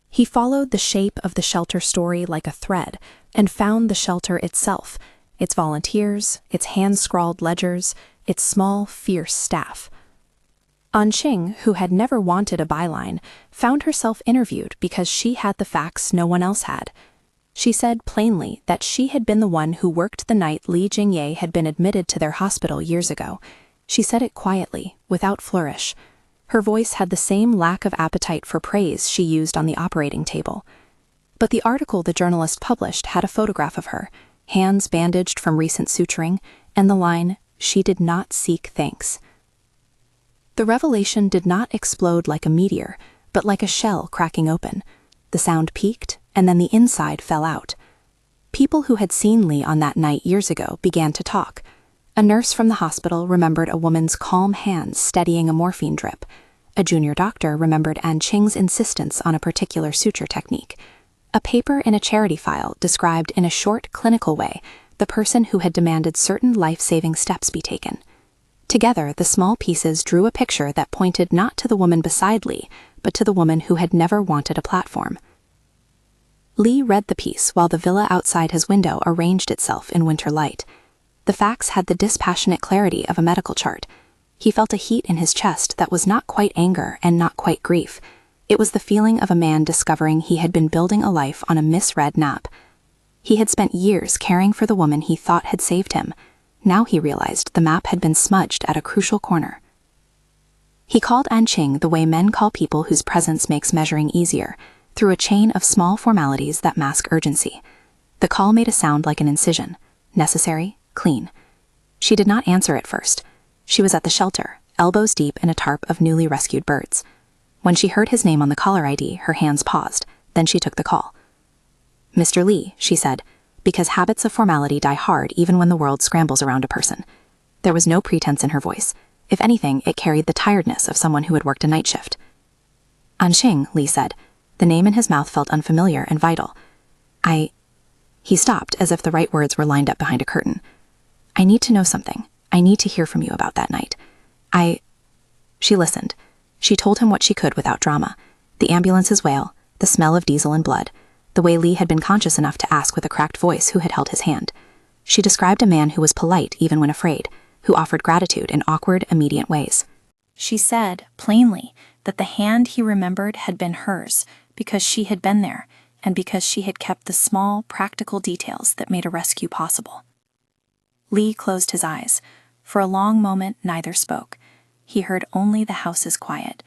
He followed the shape of the shelter story like a thread and found the shelter itself, its volunteers, its hand-scrawled ledgers, its small, fierce staff. Anqing, who had never wanted a byline, found herself interviewed because she had the facts no one else had. She said plainly that she had been the one who worked the night Li Jingye had been admitted to their hospital years ago. She said it quietly, without flourish. Her voice had the same lack of appetite for praise she used on the operating table. But the article the journalist published had a photograph of her, hands bandaged from recent suturing, and the line, "She did not seek thanks." The revelation did not explode like a meteor, but like a shell cracking open. The sound peaked, and then the inside fell out. People who had seen Li on that night years ago began to talk. A nurse from the hospital remembered a woman's calm hands steadying a morphine drip. A junior doctor remembered Anqing's insistence on a particular suture technique. A paper in a charity file described in a short, clinical way the person who had demanded certain life-saving steps be taken. Together, the small pieces drew a picture that pointed not to the woman beside Li, but to the woman who had never wanted a platform. Li read the piece while the villa outside his window arranged itself in winter light. The facts had the dispassionate clarity of a medical chart. He felt a heat in his chest that was not quite anger and not quite grief. It was the feeling of a man discovering he had been building a life on a misread map. He had spent years caring for the woman he thought had saved him. Now he realized the map had been smudged at a crucial corner. He called Anqing the way men call people whose presence makes measuring easier, through a chain of small formalities that mask urgency. The call made a sound like an incision. Necessary, clean. She did not answer at first. She was at the shelter, elbows deep in a tarp of newly rescued birds. When she heard his name on the caller ID, her hands paused. Then she took the call. "Mr. Li," she said, because habits of formality die hard even when the world scrambles around a person. There was no pretense in her voice. If anything, it carried the tiredness of someone who had worked a night shift. "Anqing," Li said. The name in his mouth felt unfamiliar and vital. He stopped as if the right words were lined up behind a curtain. "I need to know something. I need to hear from you about that night. She listened. She told him what she could without drama. The ambulance's wail, the smell of diesel and blood, the way Li had been conscious enough to ask with a cracked voice who had held his hand. She described a man who was polite even when afraid, who offered gratitude in awkward, immediate ways. She said, plainly, that the hand he remembered had been hers because she had been there and because she had kept the small, practical details that made a rescue possible. Li closed his eyes. For a long moment, neither spoke. He heard only the house's quiet,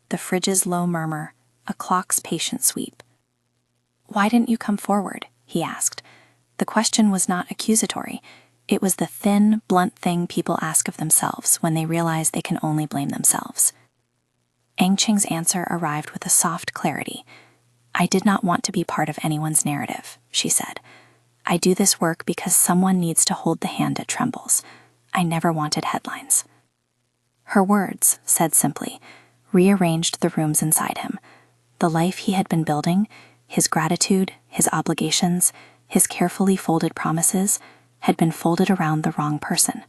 the fridge's low murmur, a clock's patient sweep. "Why didn't you come forward?" he asked. The question was not accusatory. It was the thin, blunt thing people ask of themselves when they realize they can only blame themselves. Anqing's answer arrived with a soft clarity. "I did not want to be part of anyone's narrative," she said. "I do this work because someone needs to hold the hand that trembles. I never wanted headlines." Her words, said simply, rearranged the rooms inside him. The life he had been building, his gratitude, his obligations, his carefully folded promises, had been folded around the wrong person.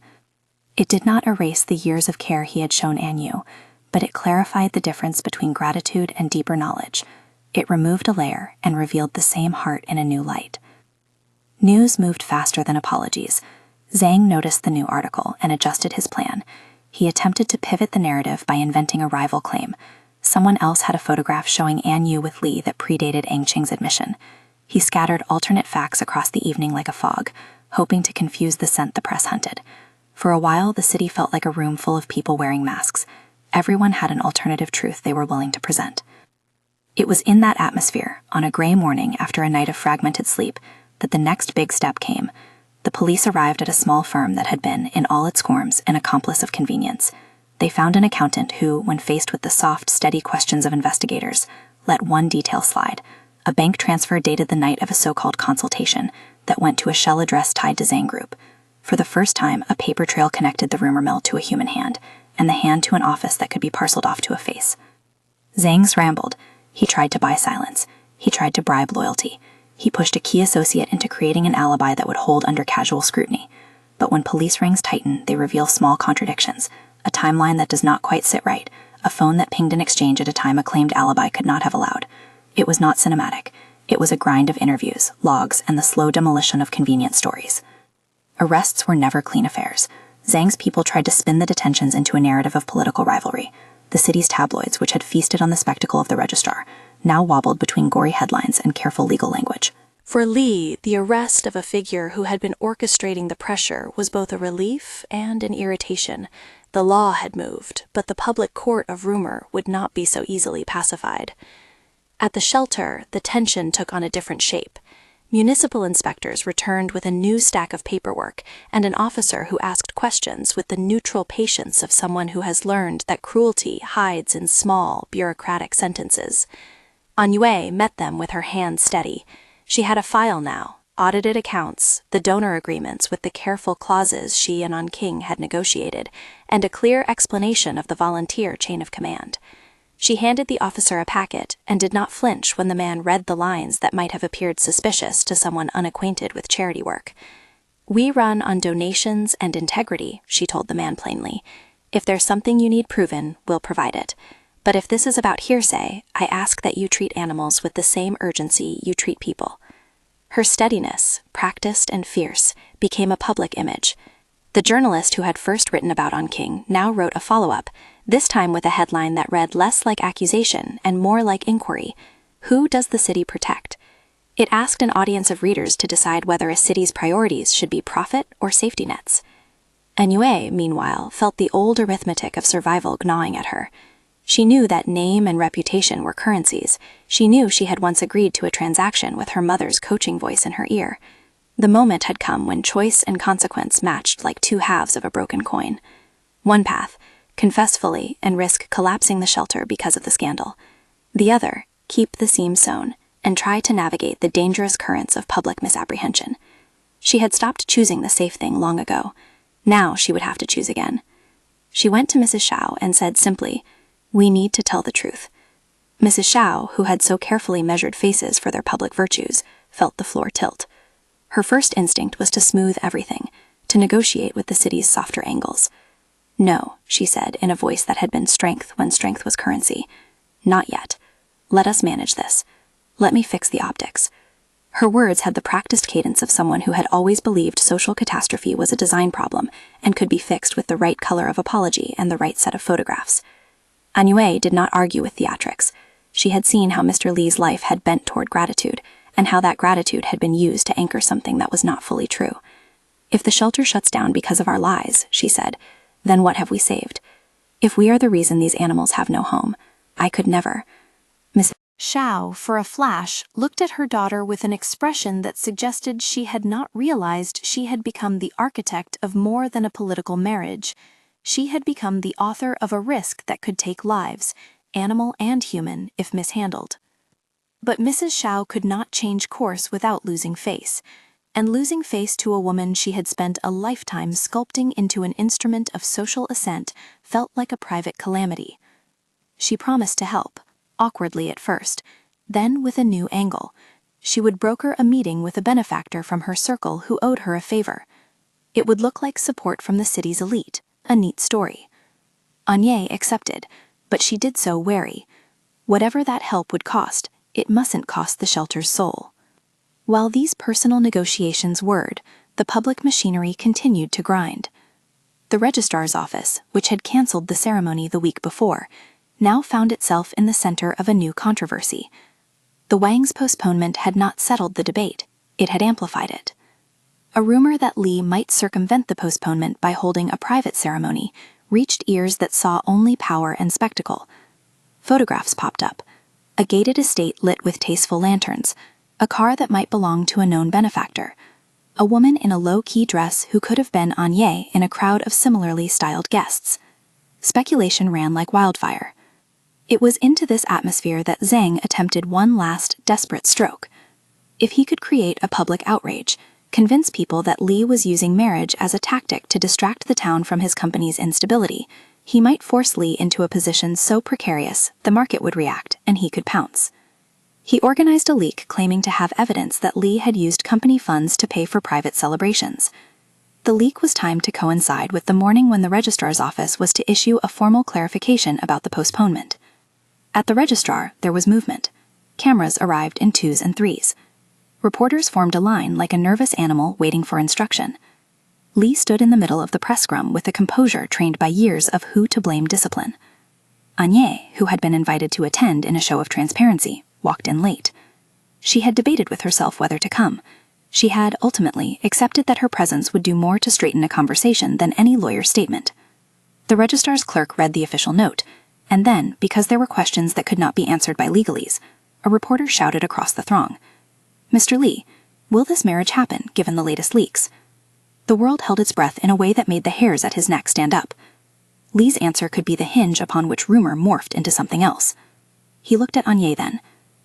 It did not erase the years of care he had shown Anyu, but it clarified the difference between gratitude and deeper knowledge. It removed a layer and revealed the same heart in a new light. News moved faster than apologies. Zhang noticed the new article and adjusted his plan. He attempted to pivot the narrative by inventing a rival claim. Someone else had a photograph showing Anyu with Li that predated Anqing's admission. He scattered alternate facts across the evening like a fog, hoping to confuse the scent the press hunted. For a while, the city felt like a room full of people wearing masks. Everyone had an alternative truth they were willing to present. It was in that atmosphere, on a gray morning after a night of fragmented sleep, that the next big step came. The police arrived at a small firm that had been, in all its forms, an accomplice of convenience. They found an accountant who, when faced with the soft, steady questions of investigators, let one detail slide. A bank transfer dated the night of a so-called consultation that went to a shell address tied to Zhang Group. For the first time, a paper trail connected the rumor mill to a human hand, and the hand to an office that could be parceled off to a face. Zhang rambled. He tried to buy silence. He tried to bribe loyalty. He pushed a key associate into creating an alibi that would hold under casual scrutiny. But when police rings tighten, they reveal small contradictions, a timeline that does not quite sit right, a phone that pinged an exchange at a time a claimed alibi could not have allowed. It was not cinematic. It was a grind of interviews, logs, and the slow demolition of convenient stories. Arrests were never clean affairs. Zhang's people tried to spin the detentions into a narrative of political rivalry. The city's tabloids, which had feasted on the spectacle of the registrar, now wobbled between gory headlines and careful legal language. For Li, the arrest of a figure who had been orchestrating the pressure was both a relief and an irritation. The law had moved, but the public court of rumor would not be so easily pacified. At the shelter, the tension took on a different shape. Municipal inspectors returned with a new stack of paperwork and an officer who asked questions with the neutral patience of someone who has learned that cruelty hides in small, bureaucratic sentences. Anyue met them with her hands steady. She had a file now, audited accounts, the donor agreements with the careful clauses she and Anqing had negotiated, and a clear explanation of the volunteer chain of command. She handed the officer a packet and did not flinch when the man read the lines that might have appeared suspicious to someone unacquainted with charity work. "We run on donations and integrity," she told the man plainly. "If there's something you need proven, we'll provide it. But if this is about hearsay, I ask that you treat animals with the same urgency you treat people." Her steadiness, practiced and fierce, became a public image. The journalist who had first written about Anqing now wrote a follow-up, this time with a headline that read less like accusation and more like inquiry. Who does the city protect? It asked an audience of readers to decide whether a city's priorities should be profit or safety nets. Anyue, meanwhile, felt the old arithmetic of survival gnawing at her. She knew that name and reputation were currencies. She knew she had once agreed to a transaction with her mother's coaching voice in her ear. The moment had come when choice and consequence matched like two halves of a broken coin. One path, confess fully and risk collapsing the shelter because of the scandal. The other, keep the seam sewn and try to navigate the dangerous currents of public misapprehension. She had stopped choosing the safe thing long ago. Now she would have to choose again. She went to Mrs. Shao and said simply, "We need to tell the truth." Mrs. Shao, who had so carefully measured faces for their public virtues, felt the floor tilt. Her first instinct was to smooth everything, to negotiate with the city's softer angles. "No," she said in a voice that had been strength when strength was currency. "Not yet. Let us manage this. Let me fix the optics." Her words had the practiced cadence of someone who had always believed social catastrophe was a design problem and could be fixed with the right color of apology and the right set of photographs. Anyue did not argue with theatrics. She had seen how Mr. Li's life had bent toward gratitude, and how that gratitude had been used to anchor something that was not fully true. "If the shelter shuts down because of our lies," she said, "then what have we saved? If we are the reason these animals have no home, I could never." Mrs. Shao, for a flash, looked at her daughter with an expression that suggested she had not realized she had become the architect of more than a political marriage. She had become the author of a risk that could take lives, animal and human, if mishandled. But Mrs. Shao could not change course without losing face, and losing face to a woman she had spent a lifetime sculpting into an instrument of social ascent felt like a private calamity. She promised to help, awkwardly at first, then with a new angle. She would broker a meeting with a benefactor from her circle who owed her a favor. It would look like support from the city's elite, a neat story. Anyue accepted, but she did so wary. Whatever that help would cost, it mustn't cost the shelter's soul. While these personal negotiations whirred, the public machinery continued to grind. The registrar's office, which had canceled the ceremony the week before, now found itself in the center of a new controversy. The Wang's postponement had not settled the debate, it had amplified it. A rumor that Li might circumvent the postponement by holding a private ceremony reached ears that saw only power and spectacle. Photographs popped up. A gated estate lit with tasteful lanterns, a car that might belong to a known benefactor, a woman in a low-key dress who could have been Anyue in a crowd of similarly styled guests. Speculation ran like wildfire. It was into this atmosphere that Zhang attempted one last, desperate stroke. If he could create a public outrage, convince people that Li was using marriage as a tactic to distract the town from his company's instability, he might force Li into a position so precarious the market would react and he could pounce. He organized a leak claiming to have evidence that Li had used company funds to pay for private celebrations. The leak was timed to coincide with the morning when the registrar's office was to issue a formal clarification about the postponement. At the registrar, there was movement. Cameras arrived in 2s and 3s. Reporters formed a line like a nervous animal waiting for instruction. Li stood in the middle of the press scrum with a composure trained by years of who-to-blame discipline. Anye, who had been invited to attend in a show of transparency, walked in late. She had debated with herself whether to come. She had, ultimately, accepted that her presence would do more to straighten a conversation than any lawyer's statement. The registrar's clerk read the official note, and then, because there were questions that could not be answered by legalese, a reporter shouted across the throng, "Mr. Li, will this marriage happen, given the latest leaks?" The world held its breath in a way that made the hairs at his neck stand up. Li's answer could be the hinge upon which rumor morphed into something else. He looked at Anye then,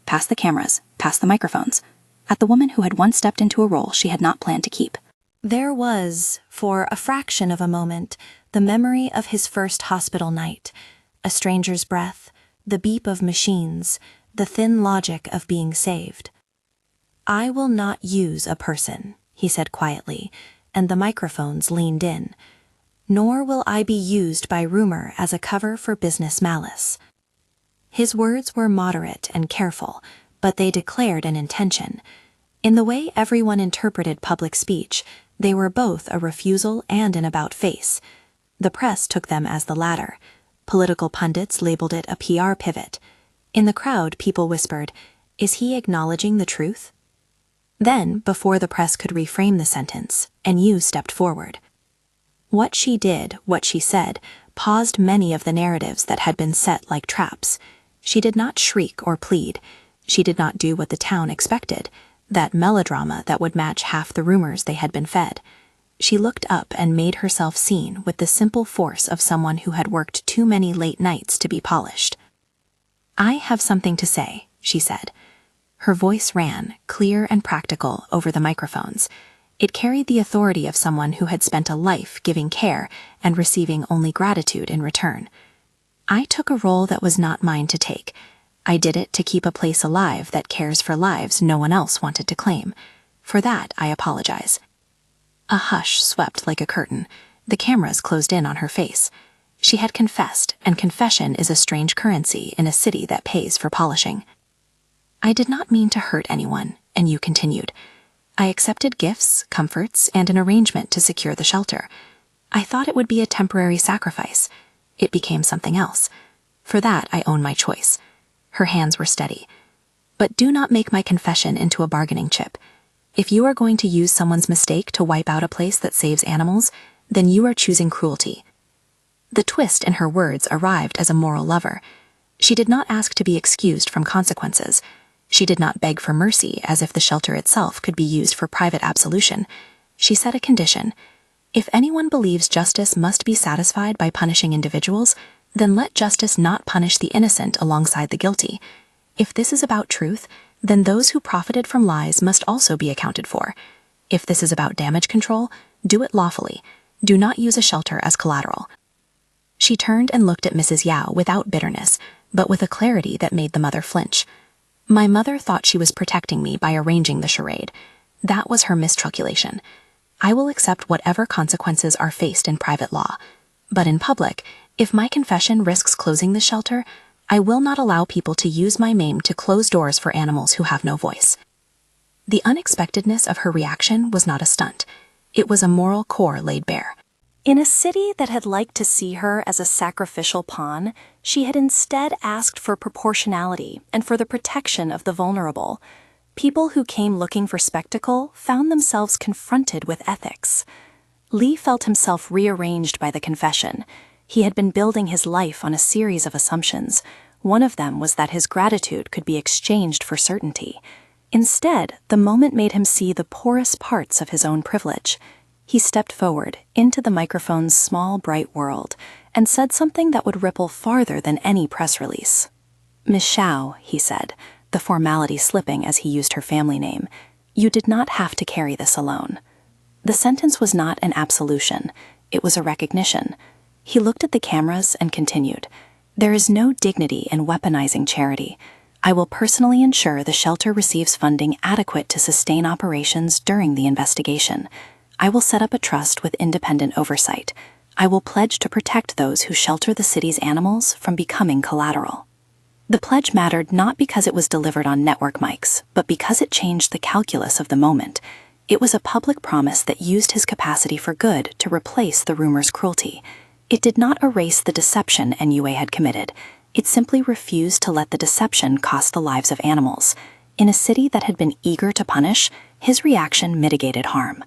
past the cameras, past the microphones, at the woman who had once stepped into a role she had not planned to keep. There was, for a fraction of a moment, the memory of his first hospital night, a stranger's breath, the beep of machines, the thin logic of being saved. "I will not use a person," he said quietly, and the microphones leaned in. "Nor will I be used by rumor as a cover for business malice." His words were moderate and careful, but they declared an intention. In the way everyone interpreted public speech, they were both a refusal and an about-face. The press took them as the latter. Political pundits labeled it a PR pivot. In the crowd, people whispered, "Is he acknowledging the truth?" Then, before the press could reframe the sentence, Yu stepped forward. What she did, what she said, paused many of the narratives that had been set like traps. She did not shriek or plead. She did not do what the town expected, that melodrama that would match half the rumors they had been fed. She looked up and made herself seen with the simple force of someone who had worked too many late nights to be polished. "I have something to say," she said. Her voice ran, clear and practical, over the microphones. It carried the authority of someone who had spent a life giving care and receiving only gratitude in return. "I took a role that was not mine to take. I did it to keep a place alive that cares for lives no one else wanted to claim. For that, I apologize." A hush swept like a curtain. The cameras closed in on her face. She had confessed, and confession is a strange currency in a city that pays for polishing. "I did not mean to hurt anyone," and Yu continued. "I accepted gifts, comforts, and an arrangement to secure the shelter. I thought it would be a temporary sacrifice. It became something else. For that, I own my choice." Her hands were steady. "But do not make my confession into a bargaining chip. If you are going to use someone's mistake to wipe out a place that saves animals, then you are choosing cruelty." The twist in her words arrived as a moral lover. She did not ask to be excused from consequences. She did not beg for mercy as if the shelter itself could be used for private absolution. She set a condition. If anyone believes justice must be satisfied by punishing individuals, then let justice not punish the innocent alongside the guilty. If this is about truth, then those who profited from lies must also be accounted for. If this is about damage control, do it lawfully. Do not use a shelter as collateral. She turned and looked at Mrs. Yao without bitterness, but with a clarity that made the mother flinch. My mother thought she was protecting me by arranging the charade. That was her miscalculation. I will accept whatever consequences are faced in private law. But in public, if my confession risks closing the shelter, I will not allow people to use my name to close doors for animals who have no voice. The unexpectedness of her reaction was not a stunt. It was a moral core laid bare. In a city that had liked to see her as a sacrificial pawn, she had instead asked for proportionality and for the protection of the vulnerable. People who came looking for spectacle found themselves confronted with ethics. Li felt himself rearranged by the confession. He had been building his life on a series of assumptions. One of them was that his gratitude could be exchanged for certainty. Instead, the moment made him see the porous parts of his own privilege. He stepped forward into the microphone's small, bright world and said something that would ripple farther than any press release. "Miss Shao," he said, the formality slipping as he used her family name, "you did not have to carry this alone." The sentence was not an absolution. It was a recognition. He looked at the cameras and continued, "There is no dignity in weaponizing charity. I will personally ensure the shelter receives funding adequate to sustain operations during the investigation. I will set up a trust with independent oversight. I will pledge to protect those who shelter the city's animals from becoming collateral. The pledge mattered not because it was delivered on network mics, but because it changed the calculus of the moment. It was a public promise that used his capacity for good to replace the rumor's cruelty. It did not erase the deception NUA had committed. It simply refused to let the deception cost the lives of animals. In a city that had been eager to punish, his reaction mitigated harm.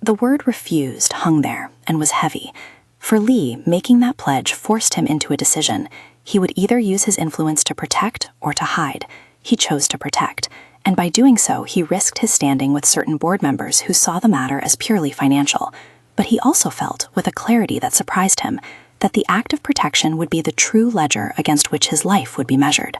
The word refused hung there and was heavy. For Li, making that pledge forced him into a decision. He would either use his influence to protect or to hide. He chose to protect, and by doing so, he risked his standing with certain board members who saw the matter as purely financial. But he also felt, with a clarity that surprised him, that the act of protection would be the true ledger against which his life would be measured.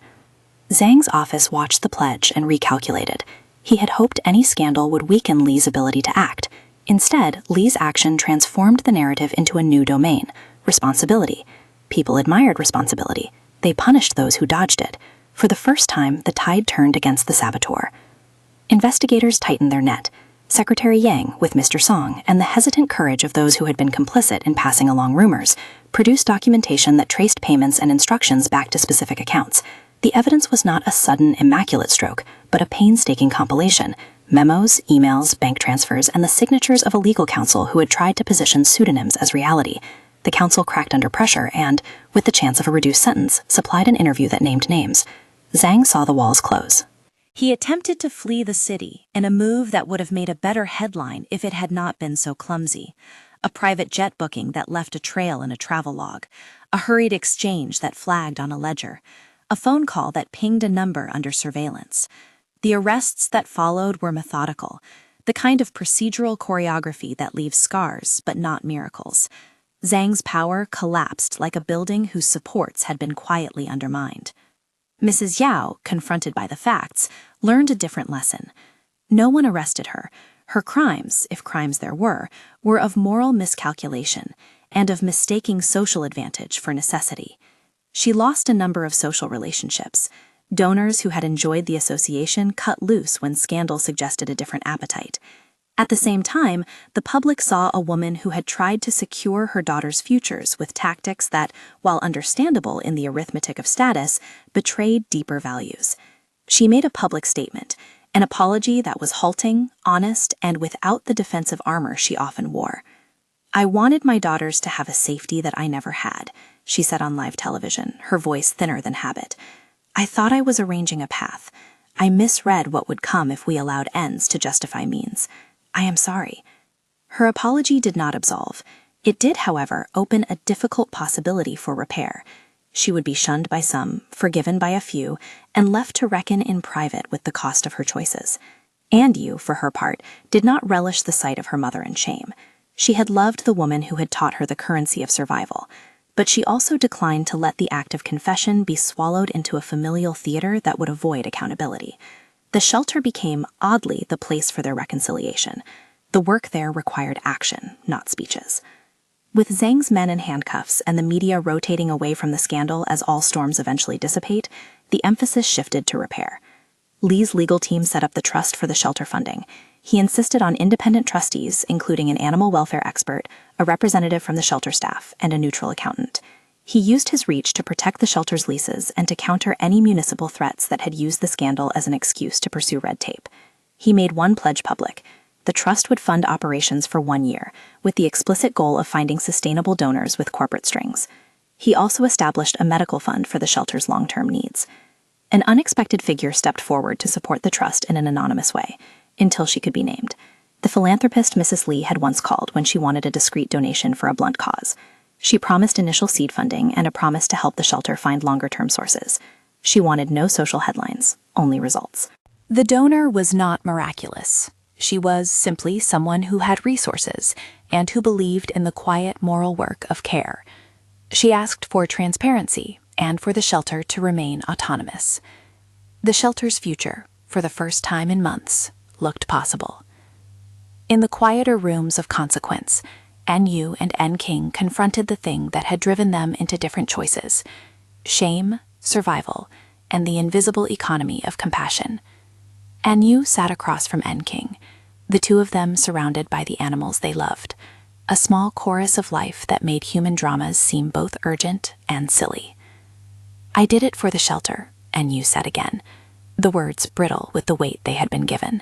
Zhang's office watched the pledge and recalculated. He had hoped any scandal would weaken Li's ability to act. Instead, Li's action transformed the narrative into a new domain: responsibility. People admired responsibility. They punished those who dodged it. For the first time, the tide turned against the saboteur. Investigators tightened their net. Secretary Yang, with Mr. Song, and the hesitant courage of those who had been complicit in passing along rumors, produced documentation that traced payments and instructions back to specific accounts. The evidence was not a sudden, immaculate stroke, but a painstaking compilation: memos, emails, bank transfers, and the signatures of a legal counsel who had tried to position pseudonyms as reality. The counsel cracked under pressure and, with the chance of a reduced sentence, supplied an interview that named names. Zhang saw the walls close. He attempted to flee the city in a move that would have made a better headline if it had not been so clumsy. A private jet booking that left a trail in a travel log. A hurried exchange that flagged on a ledger. A phone call that pinged a number under surveillance. The arrests that followed were methodical, the kind of procedural choreography that leaves scars but not miracles. Zhang's power collapsed like a building whose supports had been quietly undermined. Mrs. Yao, confronted by the facts, learned a different lesson. No one arrested her. Her crimes, if crimes there were of moral miscalculation and of mistaking social advantage for necessity. She lost a number of social relationships. Donors who had enjoyed the association cut loose when scandal suggested a different appetite. At the same time, the public saw a woman who had tried to secure her daughter's futures with tactics that, while understandable in the arithmetic of status, betrayed deeper values. She made a public statement, an apology that was halting, honest, and without the defensive armor she often wore. "I wanted my daughters to have a safety that I never had," she said on live television, her voice thinner than habit. "I thought I was arranging a path. I misread what would come if we allowed ends to justify means. I am sorry." Her apology did not absolve. It did, however, open a difficult possibility for repair. She would be shunned by some, forgiven by a few, and left to reckon in private with the cost of her choices. And Yu, for her part, did not relish the sight of her mother in shame. She had loved the woman who had taught her the currency of survival, but she also declined to let the act of confession be swallowed into a familial theater that would avoid accountability. The shelter became, oddly, the place for their reconciliation. The work there required action, not speeches. With Zhang's men in handcuffs and the media rotating away from the scandal as all storms eventually dissipate, the emphasis shifted to repair. Li's legal team set up the trust for the shelter funding. He insisted on independent trustees, including an animal welfare expert, a representative from the shelter staff, and a neutral accountant. He used his reach to protect the shelter's leases and to counter any municipal threats that had used the scandal as an excuse to pursue red tape. He made one pledge public. The trust would fund operations for 1 year, with the explicit goal of finding sustainable donors with corporate strings. He also established a medical fund for the shelter's long-term needs. An unexpected figure stepped forward to support the trust in an anonymous way, until she could be named. The philanthropist Mrs. Li had once called when she wanted a discreet donation for a blunt cause. She promised initial seed funding and a promise to help the shelter find longer-term sources. She wanted no social headlines, only results. The donor was not miraculous. She was simply someone who had resources and who believed in the quiet moral work of care. She asked for transparency and for the shelter to remain autonomous. The shelter's future, for the first time in months, looked possible. In the quieter rooms of consequence, NU and N King confronted the thing that had driven them into different choices: shame, survival, and the invisible economy of compassion. NU sat across from N King. the two of them surrounded by the animals they loved, a small chorus of life that made human dramas seem both urgent and silly. "I did it for the shelter," Enyu said again, the words brittle with the weight they had been given.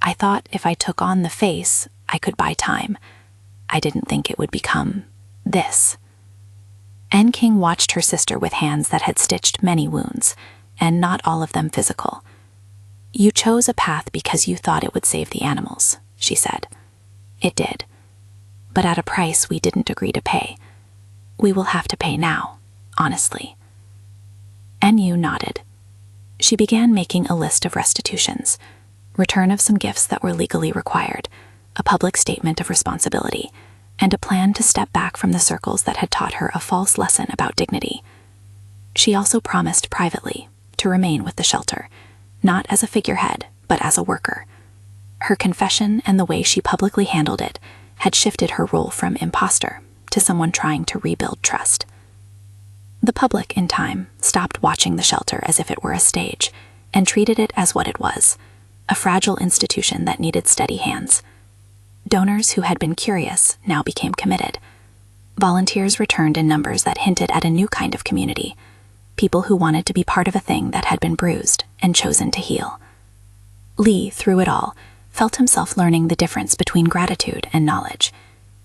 "I thought if I took on the face, I could buy time. I didn't think it would become this." King watched her sister with hands that had stitched many wounds, and not all of them physical. "You chose a path because you thought it would save the animals," she said. "It did. But at a price we didn't agree to pay. We will have to pay now, honestly." Enyu nodded. She began making a list of restitutions, return of some gifts that were legally required, a public statement of responsibility, and a plan to step back from the circles that had taught her a false lesson about dignity. She also promised privately to remain with the shelter, not as a figurehead, but as a worker. Her confession and the way she publicly handled it had shifted her role from imposter to someone trying to rebuild trust. The public, in time, stopped watching the shelter as if it were a stage and treated it as what it was, a fragile institution that needed steady hands. Donors who had been curious now became committed. Volunteers returned in numbers that hinted at a new kind of community, people who wanted to be part of a thing that had been bruised and chosen to heal. Li, through it all, felt himself learning the difference between gratitude and knowledge.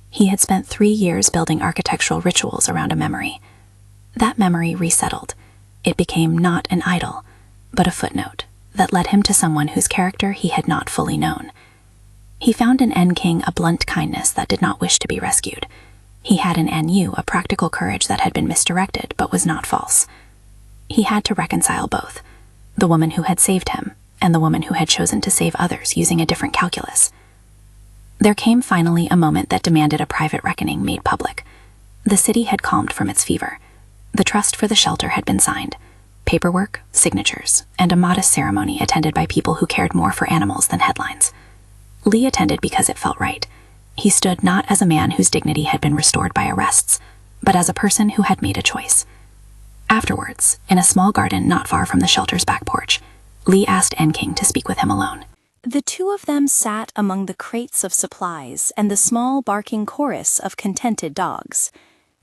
He had spent 3 years building architectural rituals around a memory. That memory resettled. It became not an idol, but a footnote that led him to someone whose character he had not fully known. He found in King a blunt kindness that did not wish to be rescued. He had in Enyu a practical courage that had been misdirected but was not false. He had to reconcile both, the woman who had saved him and the woman who had chosen to save others using a different calculus. There came finally a moment that demanded a private reckoning made public. The city had calmed from its fever. The trust for the shelter had been signed. Paperwork, signatures, and a modest ceremony attended by people who cared more for animals than headlines. Li attended because it felt right. He stood not as a man whose dignity had been restored by arrests, but as a person who had made a choice. Afterwards, in a small garden not far from the shelter's back porch, Li asked King to speak with him alone. The two of them sat among the crates of supplies and the small barking chorus of contented dogs.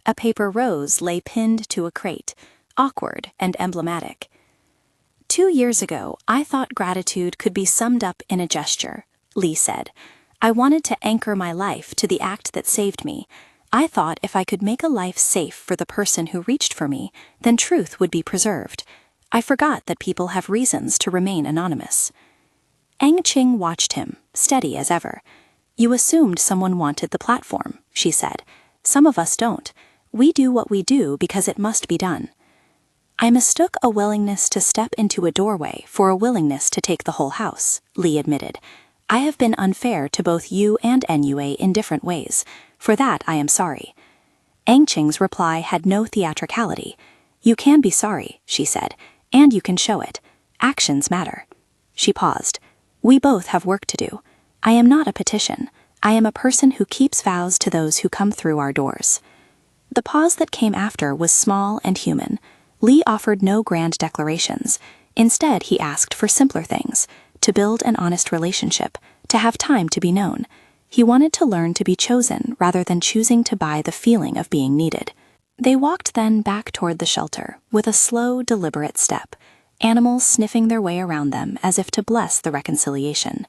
A paper rose lay pinned to a crate, awkward and emblematic. 2 years ago, I thought gratitude could be summed up in a gesture, Li said. I wanted to anchor my life to the act that saved me. I thought if I could make a life safe for the person who reached for me, then truth would be preserved. I forgot that people have reasons to remain anonymous. Ching watched him, steady as ever. You assumed someone wanted the platform, she said. Some of us don't. We do what we do because it must be done. I mistook a willingness to step into a doorway for a willingness to take the whole house, Li admitted. I have been unfair to both you and Enyu in different ways. For that I am sorry. Ching's reply had no theatricality. You can be sorry, she said, and you can show it. Actions matter. She paused. We both have work to do. I am not a petition. I am a person who keeps vows to those who come through our doors. The pause that came after was small and human. Li offered no grand declarations. Instead, he asked for simpler things, to build an honest relationship, to have time to be known. He wanted to learn to be chosen rather than choosing to buy the feeling of being needed. They walked then back toward the shelter, with a slow, deliberate step, animals sniffing their way around them as if to bless the reconciliation.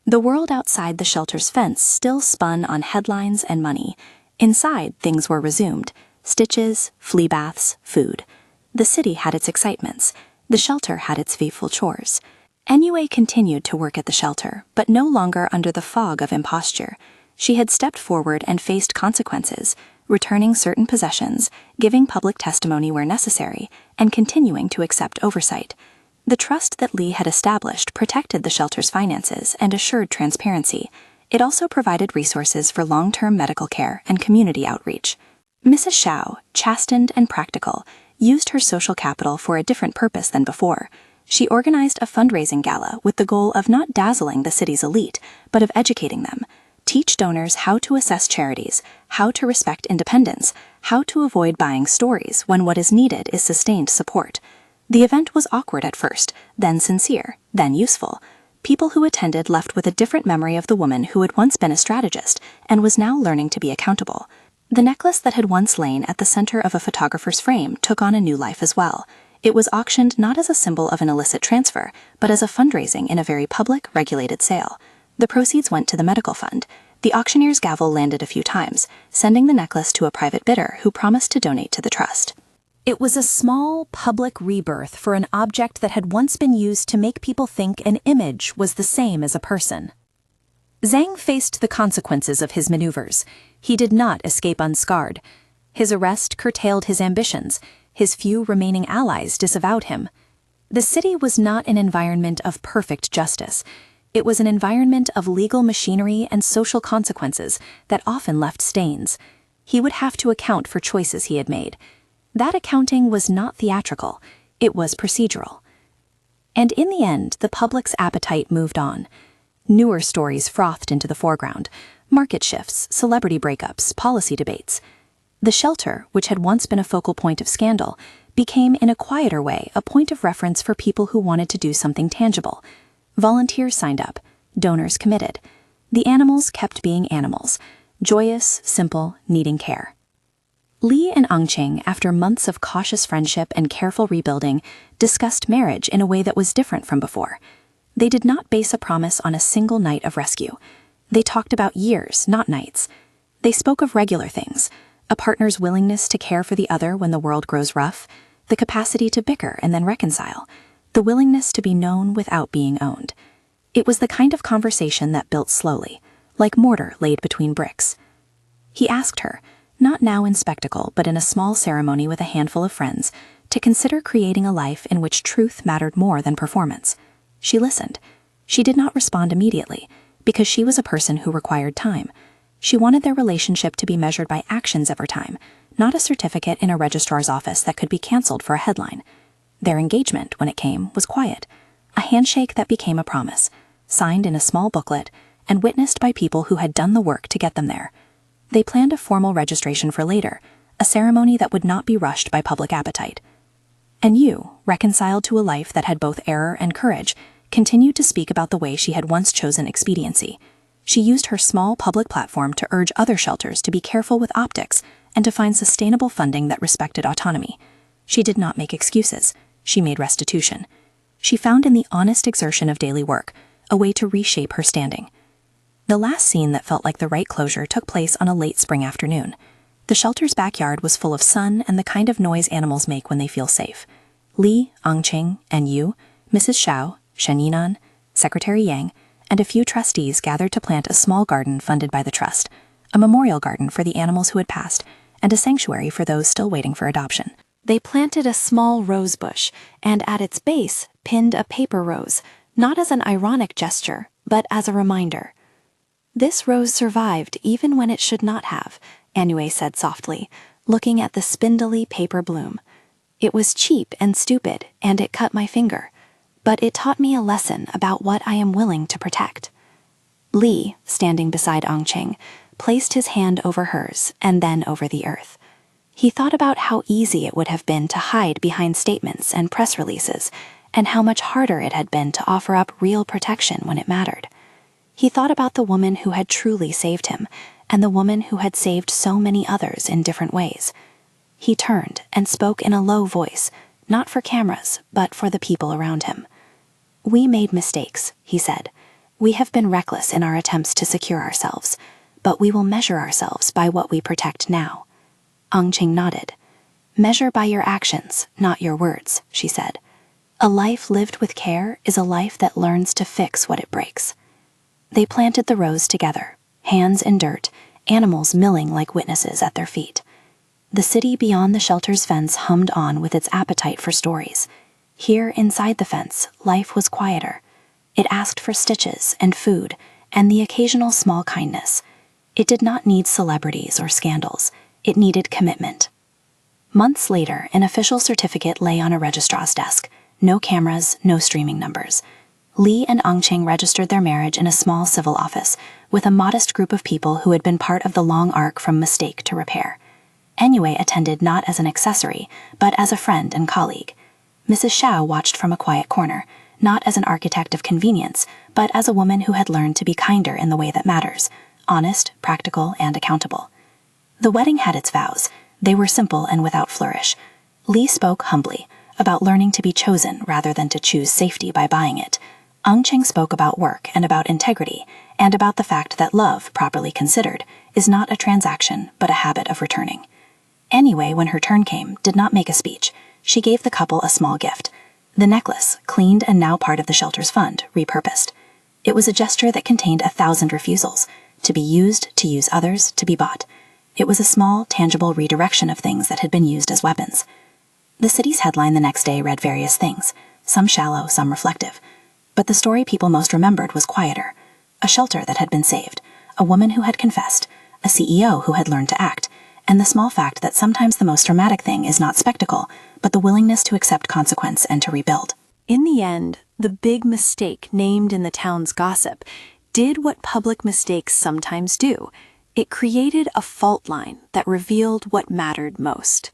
The world outside the shelter's fence still spun on headlines and money. Inside, things were resumed. Stitches, flea baths, food. The city had its excitements. The shelter had its faithful chores. Enyu continued to work at the shelter, but no longer under the fog of imposture. She had stepped forward and faced consequences, returning certain possessions, giving public testimony where necessary, and continuing to accept oversight. The trust that Li had established protected the shelter's finances and assured transparency. It also provided resources for long-term medical care and community outreach. Mrs. Shao, chastened and practical, used her social capital for a different purpose than before. She organized a fundraising gala with the goal of not dazzling the city's elite, but of educating them. Teach donors how to assess charities, how to respect independence, how to avoid buying stories when what is needed is sustained support. The event was awkward at first, then sincere, then useful. People who attended left with a different memory of the woman who had once been a strategist and was now learning to be accountable. The necklace that had once lain at the center of a photographer's frame took on a new life as well. It was auctioned not as a symbol of an illicit transfer, but as a fundraising in a very public, regulated sale. The proceeds went to the medical fund. The auctioneer's gavel landed a few times, sending the necklace to a private bidder who promised to donate to the trust. It was a small, public rebirth for an object that had once been used to make people think an image was the same as a person. Zhang faced the consequences of his maneuvers. He did not escape unscarred. His arrest curtailed his ambitions. His few remaining allies disavowed him. The city was not an environment of perfect justice. It was an environment of legal machinery and social consequences that often left stains. He would have to account for choices he had made. That accounting was not theatrical, it was procedural. And in the end, the public's appetite moved on. Newer stories frothed into the foreground: market shifts, celebrity breakups, policy debates. The shelter, which had once been a focal point of scandal, became in a quieter way a point of reference for people who wanted to do something tangible. Volunteers signed up, donors committed. The animals kept being animals, joyous, simple, needing care. Li and Angqing, after months of cautious friendship and careful rebuilding, discussed marriage in a way that was different from before. They did not base a promise on a single night of rescue. They talked about years, not nights. They spoke of regular things: a partner's willingness to care for the other when the world grows rough, the capacity to bicker and then reconcile, the willingness to be known without being owned. It was the kind of conversation that built slowly, like mortar laid between bricks. He asked her, not now in spectacle but in a small ceremony with a handful of friends, to consider creating a life in which truth mattered more than performance. She listened. She did not respond immediately, because she was a person who required time. She wanted their relationship to be measured by actions over time, not a certificate in a registrar's office that could be canceled for a headline. Their engagement, when it came, was quiet, a handshake that became a promise, signed in a small booklet and witnessed by people who had done the work to get them there. They planned a formal registration for later, a ceremony that would not be rushed by public appetite. And you, reconciled to a life that had both error and courage, continued to speak about the way she had once chosen expediency. She used her small public platform to urge other shelters to be careful with optics and to find sustainable funding that respected autonomy. She did not make excuses. She made restitution. She found in the honest exertion of daily work a way to reshape her standing. The last scene that felt like the right closure took place on a late spring afternoon. The shelter's backyard was full of sun and the kind of noise animals make when they feel safe. Li, Angqing, and you, Mrs. Xiao, Shen Yinan, Secretary Yang, and a few trustees gathered to plant a small garden funded by the trust, a memorial garden for the animals who had passed, and a sanctuary for those still waiting for adoption. They planted a small rose bush, and at its base pinned a paper rose, not as an ironic gesture, but as a reminder. This rose survived even when it should not have, Anue said softly, looking at the spindly paper bloom. It was cheap and stupid, and it cut my finger, but it taught me a lesson about what I am willing to protect. Li, standing beside Angqing, placed his hand over hers and then over the earth. He thought about how easy it would have been to hide behind statements and press releases, and how much harder it had been to offer up real protection when it mattered. He thought about the woman who had truly saved him, and the woman who had saved so many others in different ways. He turned and spoke in a low voice, not for cameras, but for the people around him. "We made mistakes," he said. "We have been reckless in our attempts to secure ourselves, but we will measure ourselves by what we protect now." Angqing nodded. "Measure by your actions, not your words," she said. "A life lived with care is a life that learns to fix what it breaks." They planted the rose together, hands in dirt, animals milling like witnesses at their feet. The city beyond the shelter's fence hummed on with its appetite for stories. Here inside the fence, life was quieter. It asked for stitches and food and the occasional small kindness. It did not need celebrities or scandals. It needed commitment. Months later, an official certificate lay on a registrar's desk. No cameras, no streaming numbers. Li and Angqing registered their marriage in a small civil office, with a modest group of people who had been part of the long arc from mistake to repair. Anue attended not as an accessory, but as a friend and colleague. Mrs. Xiao watched from a quiet corner, not as an architect of convenience, but as a woman who had learned to be kinder in the way that matters, honest, practical, and accountable. The wedding had its vows. They were simple and without flourish. Li spoke humbly, about learning to be chosen rather than to choose safety by buying it. Cheng spoke about work and about integrity, and about the fact that love, properly considered, is not a transaction but a habit of returning. Anyway, when her turn came, did not make a speech. She gave the couple a small gift. The necklace, cleaned and now part of the shelter's fund, repurposed. It was a gesture that contained 1,000 refusals, to be used, to use others, to be bought. It was a small, tangible redirection of things that had been used as weapons. The city's headline the next day read various things, some shallow, some reflective. But the story people most remembered was quieter. A shelter that had been saved, a woman who had confessed, a CEO who had learned to act, and the small fact that sometimes the most dramatic thing is not spectacle, but the willingness to accept consequence and to rebuild. In the end, the big mistake named in the town's gossip did what public mistakes sometimes do. It created a fault line that revealed what mattered most.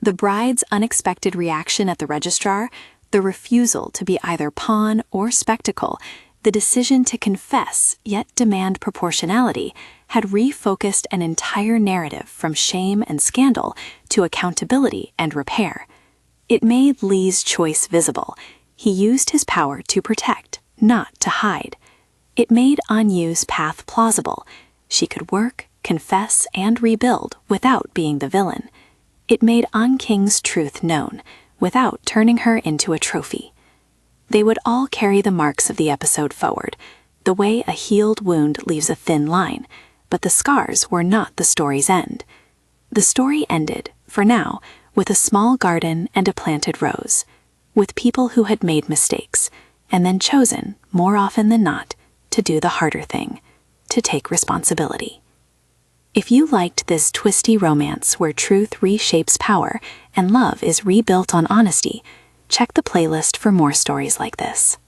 The bride's unexpected reaction at the registrar, the refusal to be either pawn or spectacle, the decision to confess yet demand proportionality, had refocused an entire narrative from shame and scandal to accountability and repair. It made Li's choice visible. He used his power to protect, not to hide. It made Anyu's path plausible. She could work, confess, and rebuild without being the villain. It made An King's truth known, without turning her into a trophy. They would all carry the marks of the episode forward, the way a healed wound leaves a thin line, but the scars were not the story's end. The story ended, for now, with a small garden and a planted rose, with people who had made mistakes, and then chosen, more often than not, to do the harder thing, to take responsibility. If you liked this twisty romance where truth reshapes power and love is rebuilt on honesty, check the playlist for more stories like this.